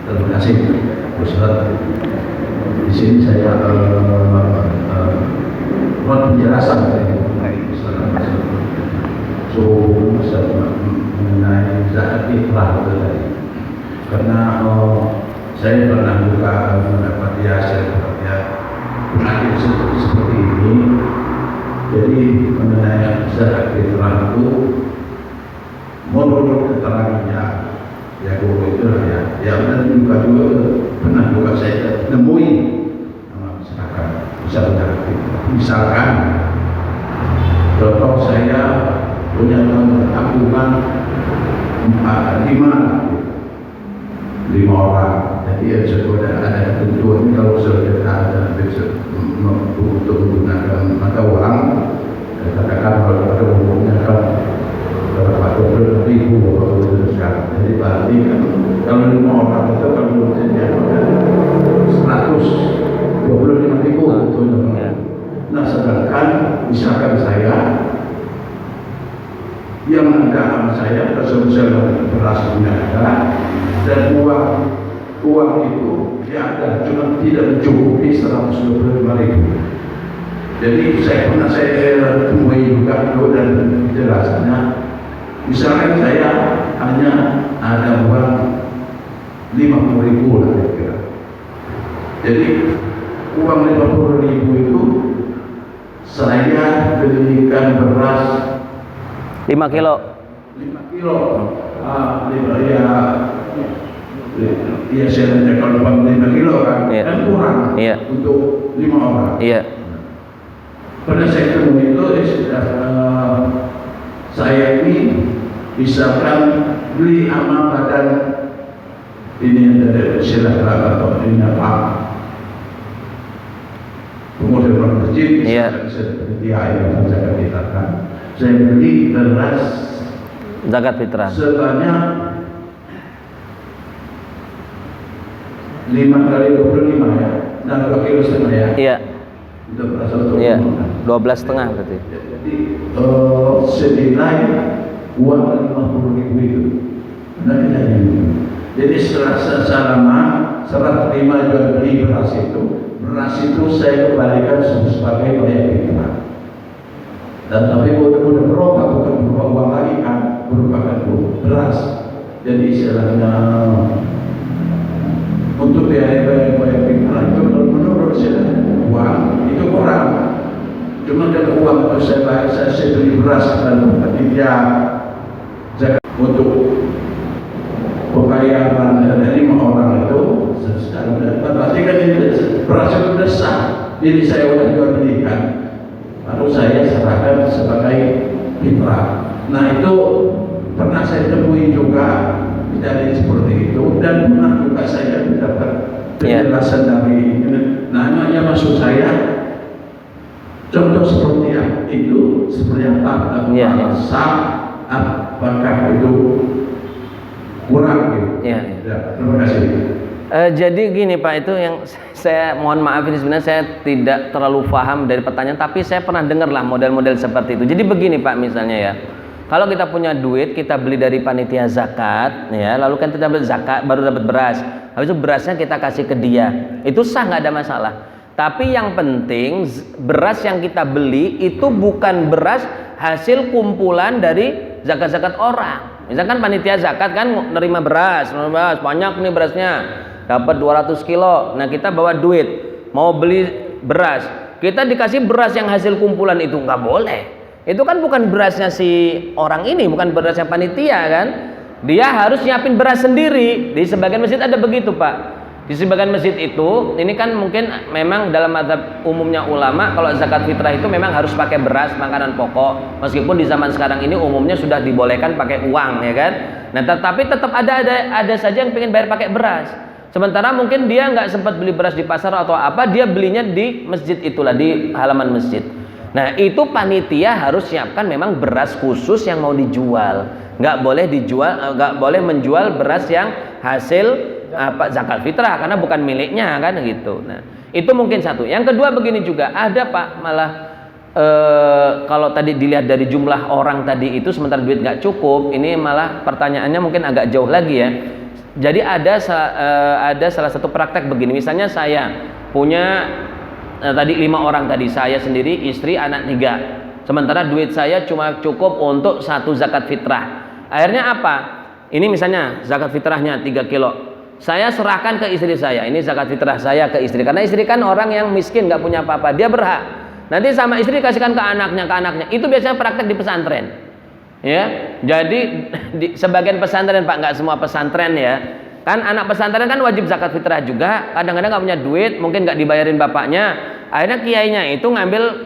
Terima kasih Ustaz. Di sini saya mohon penjelasan dari Ustaz mengenai zakat fitrah tadi. Karena saya pernah buka mendapat hasil penyakit seperti ini. Jadi mengenai zakat fitrah itu menurut keterangannya ya guru itu ya benar juga pernah juga saya nemui misalkan contoh saya punya tabungan 5 orang, jadi ya sudah ada ketentuan kalau sudah ada untuk menggunakan mata uang, katakan kalau ada umumnya kan berapa ribu sekarang. Jadi berarti kan kalau 5 orang itu kalau benar. Nah, sedangkan misalkan saya yang ada sama saya persaudaraan beras punya ada, dan uang itu ya ada, cuma tidak mencukupi 125.000. Jadi saya temui juga dan penjelasannya, misalkan saya hanya ada uang 50.000 lah kira-kira. Jadi uang 50.000 itu saya belikan beras 5 kilo. 5 kilo. Ya saya nanti kalau 5 kilo kan, Iya. kan kurang untuk 5 orang. Iya. Pada saya ketemu itu saya ini misalkan beli sama badan ini dari silakan atau ini apa pengurus masjid, Iya. seperti yang saya katakan, saya beli beras Zakat fitrah. sebanyak 5 kali 25 ya, dan 2,5 kilo ya. Iya. Itu beras untuk Iya. 12,5 berarti. Jadi senilai uang 50.000 itu. Nah, jadi selama serah terima jual beli beras itu saya kembalikan sebagai bayar fitrah. Dan tapi udah berubah, bukan berupa uang lagi kan, merupakan beras. Jadi istilahnya untuk biaya fitrah itu menurut saya uang itu kurang. Cuma kalau uang itu saya beli beras dan panitia zakat untuk pembayaran dari 5 orang itu berarti kan ini beras itu besar, jadi saya udah jual belikan, lalu saya serahkan sebagai fitrah. Nah itu pernah saya temui juga dari seperti itu, dan pernah juga saya mendapat penjelasan dari ini. Nah makanya maksud saya contoh seperti itu seperti apa? Apakah itu kurang gitu? Iya. Ya, terima kasih. Jadi gini Pak, itu yang saya mohon maaf ini sebenarnya saya tidak terlalu paham dari pertanyaan, tapi saya pernah dengar lah model-model seperti itu. Jadi begini Pak, misalnya ya, kalau kita punya duit, kita beli dari panitia zakat, ya, lalu kan kita beli zakat baru dapat beras, habis itu berasnya kita kasih ke dia, itu sah, nggak ada masalah. Tapi yang penting beras yang kita beli itu bukan beras hasil kumpulan dari zakat-zakat orang. Misalkan panitia zakat kan nerima beras banyak nih berasnya, dapat 200 kilo. Nah kita bawa duit mau beli beras, kita dikasih beras yang hasil kumpulan, itu nggak boleh. Itu kan bukan berasnya si orang ini, bukan berasnya panitia kan. Dia harus nyiapin beras sendiri. Di sebagian masjid ada begitu Pak. Di sebagian masjid itu, ini kan mungkin memang dalam mazhab umumnya ulama, kalau zakat fitrah itu memang harus pakai beras, makanan pokok. Meskipun di zaman sekarang ini umumnya sudah dibolehkan pakai uang, ya kan. Nah, tetapi tetap ada saja yang pengen bayar pakai beras. Sementara mungkin dia nggak sempat beli beras di pasar atau apa, dia belinya di masjid itulah, di halaman masjid. Nah, itu panitia harus siapkan memang beras khusus yang mau dijual. Nggak boleh menjual beras yang hasil zakat fitrah, karena bukan miliknya kan gitu. Nah itu mungkin satu. Yang kedua begini juga ada Pak, malah kalau tadi dilihat dari jumlah orang tadi itu sementara duit nggak cukup, ini malah pertanyaannya mungkin agak jauh lagi ya. Jadi ada salah satu praktek begini, misalnya saya punya tadi 5 orang tadi, saya sendiri, istri, anak 3, sementara duit saya cuma cukup untuk 1 zakat fitrah. Akhirnya apa? Ini misalnya zakat fitrahnya 3 kilo, saya serahkan ke istri saya, ini zakat fitrah saya ke istri, karena istri kan orang yang miskin nggak punya apa-apa, dia berhak. Nanti sama istri kasihkan ke anaknya. Itu biasanya praktek di pesantren, ya. Jadi di sebagian pesantren Pak, nggak semua pesantren ya. Kan anak pesantren kan wajib zakat fitrah juga, kadang-kadang nggak punya duit, mungkin nggak dibayarin bapaknya. Akhirnya kiainya itu ngambil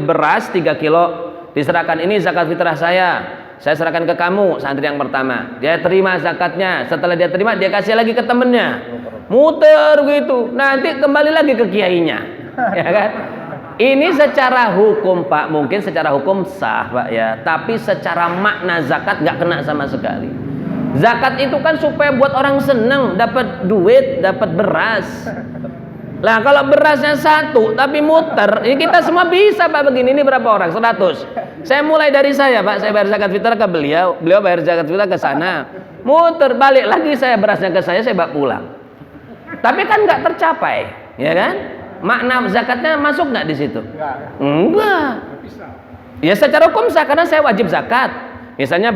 beras 3 kilo, diserahkan, ini zakat fitrah saya serahkan ke kamu, santri yang pertama. Dia terima zakatnya, setelah dia terima dia kasih lagi ke temennya, muter gitu, nanti kembali lagi ke kiainya. Ya kan? Ini secara hukum Pak, mungkin secara hukum sah Pak ya, tapi secara makna zakat nggak kena sama sekali. Zakat itu kan supaya buat orang seneng, dapat duit, dapat beras. Lah kalau berasnya 1 tapi muter, ya kita semua bisa Pak begini. Ini berapa orang? 100. Saya mulai dari saya Pak, saya bayar zakat fitrah ke beliau, beliau bayar zakat fitrah ke sana. Muter balik lagi saya berasnya ke saya bawa pulang. Tapi kan nggak tercapai, ya kan? Makna zakatnya masuk nggak di situ? Enggak. Ya secara hukum sah karena saya wajib zakat. Misalnya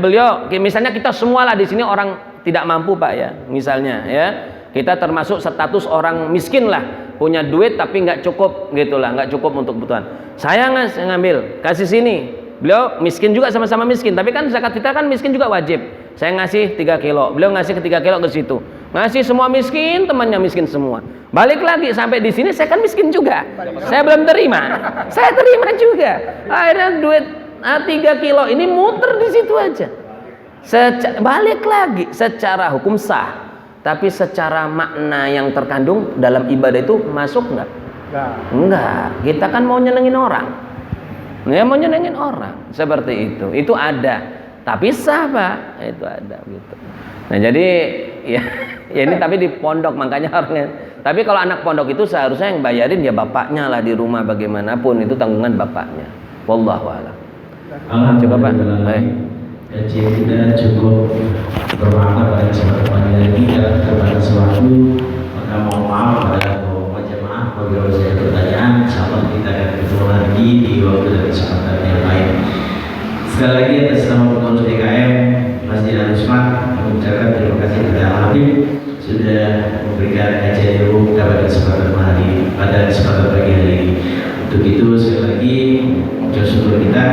misalnya kita semua lah di sini orang tidak mampu Pak ya, misalnya ya. Kita termasuk status orang miskin lah, punya duit tapi nggak cukup gitulah, nggak cukup untuk kebutuhan. Saya ngambil, kasih sini. Beliau miskin juga, sama-sama miskin, tapi kan zakat fitrah kan miskin juga wajib. Saya ngasih 3 kilo, beliau ngasih ke 3 kilo ke situ. Ngasih semua miskin, temannya miskin semua. Balik lagi sampai di sini saya kan miskin juga. Saya belum terima. Saya terima juga. Akhirnya duit 3 kilo ini muter di situ aja. Balik lagi secara hukum sah. Tapi secara makna yang terkandung dalam ibadah itu masuk nggak? Enggak. Kita kan mau nyenengin orang. Ya mau nyenengin orang. Seperti itu. Itu ada. Tapi sah Pak. Itu ada gitu. Nah jadi ya ini tapi di pondok makanya orangnya. Tapi kalau anak pondok itu seharusnya yang bayarin ya bapaknya lah di rumah bagaimanapun itu tanggungan bapaknya. Wallahu a'lam. Coba Pak. Baik. Kajian kita cukup bermakna pada kesempatan ini karena terbatas waktu, maka mohon maaf pada beberapa jemaah apabila saya pertanyaan. Insyaallah kita akan bertemu lagi di waktu dan kesempatan yang lain. Sekali lagi atas nama pengurus DKM Masjid Al-Usman, kami ucapkan terima kasih kepada Al-Habib sudah memberikan kajian ilmu pada kesempatan pada kesempatan pagi hari ini. Untuk itu sekali lagi ucap syukur kita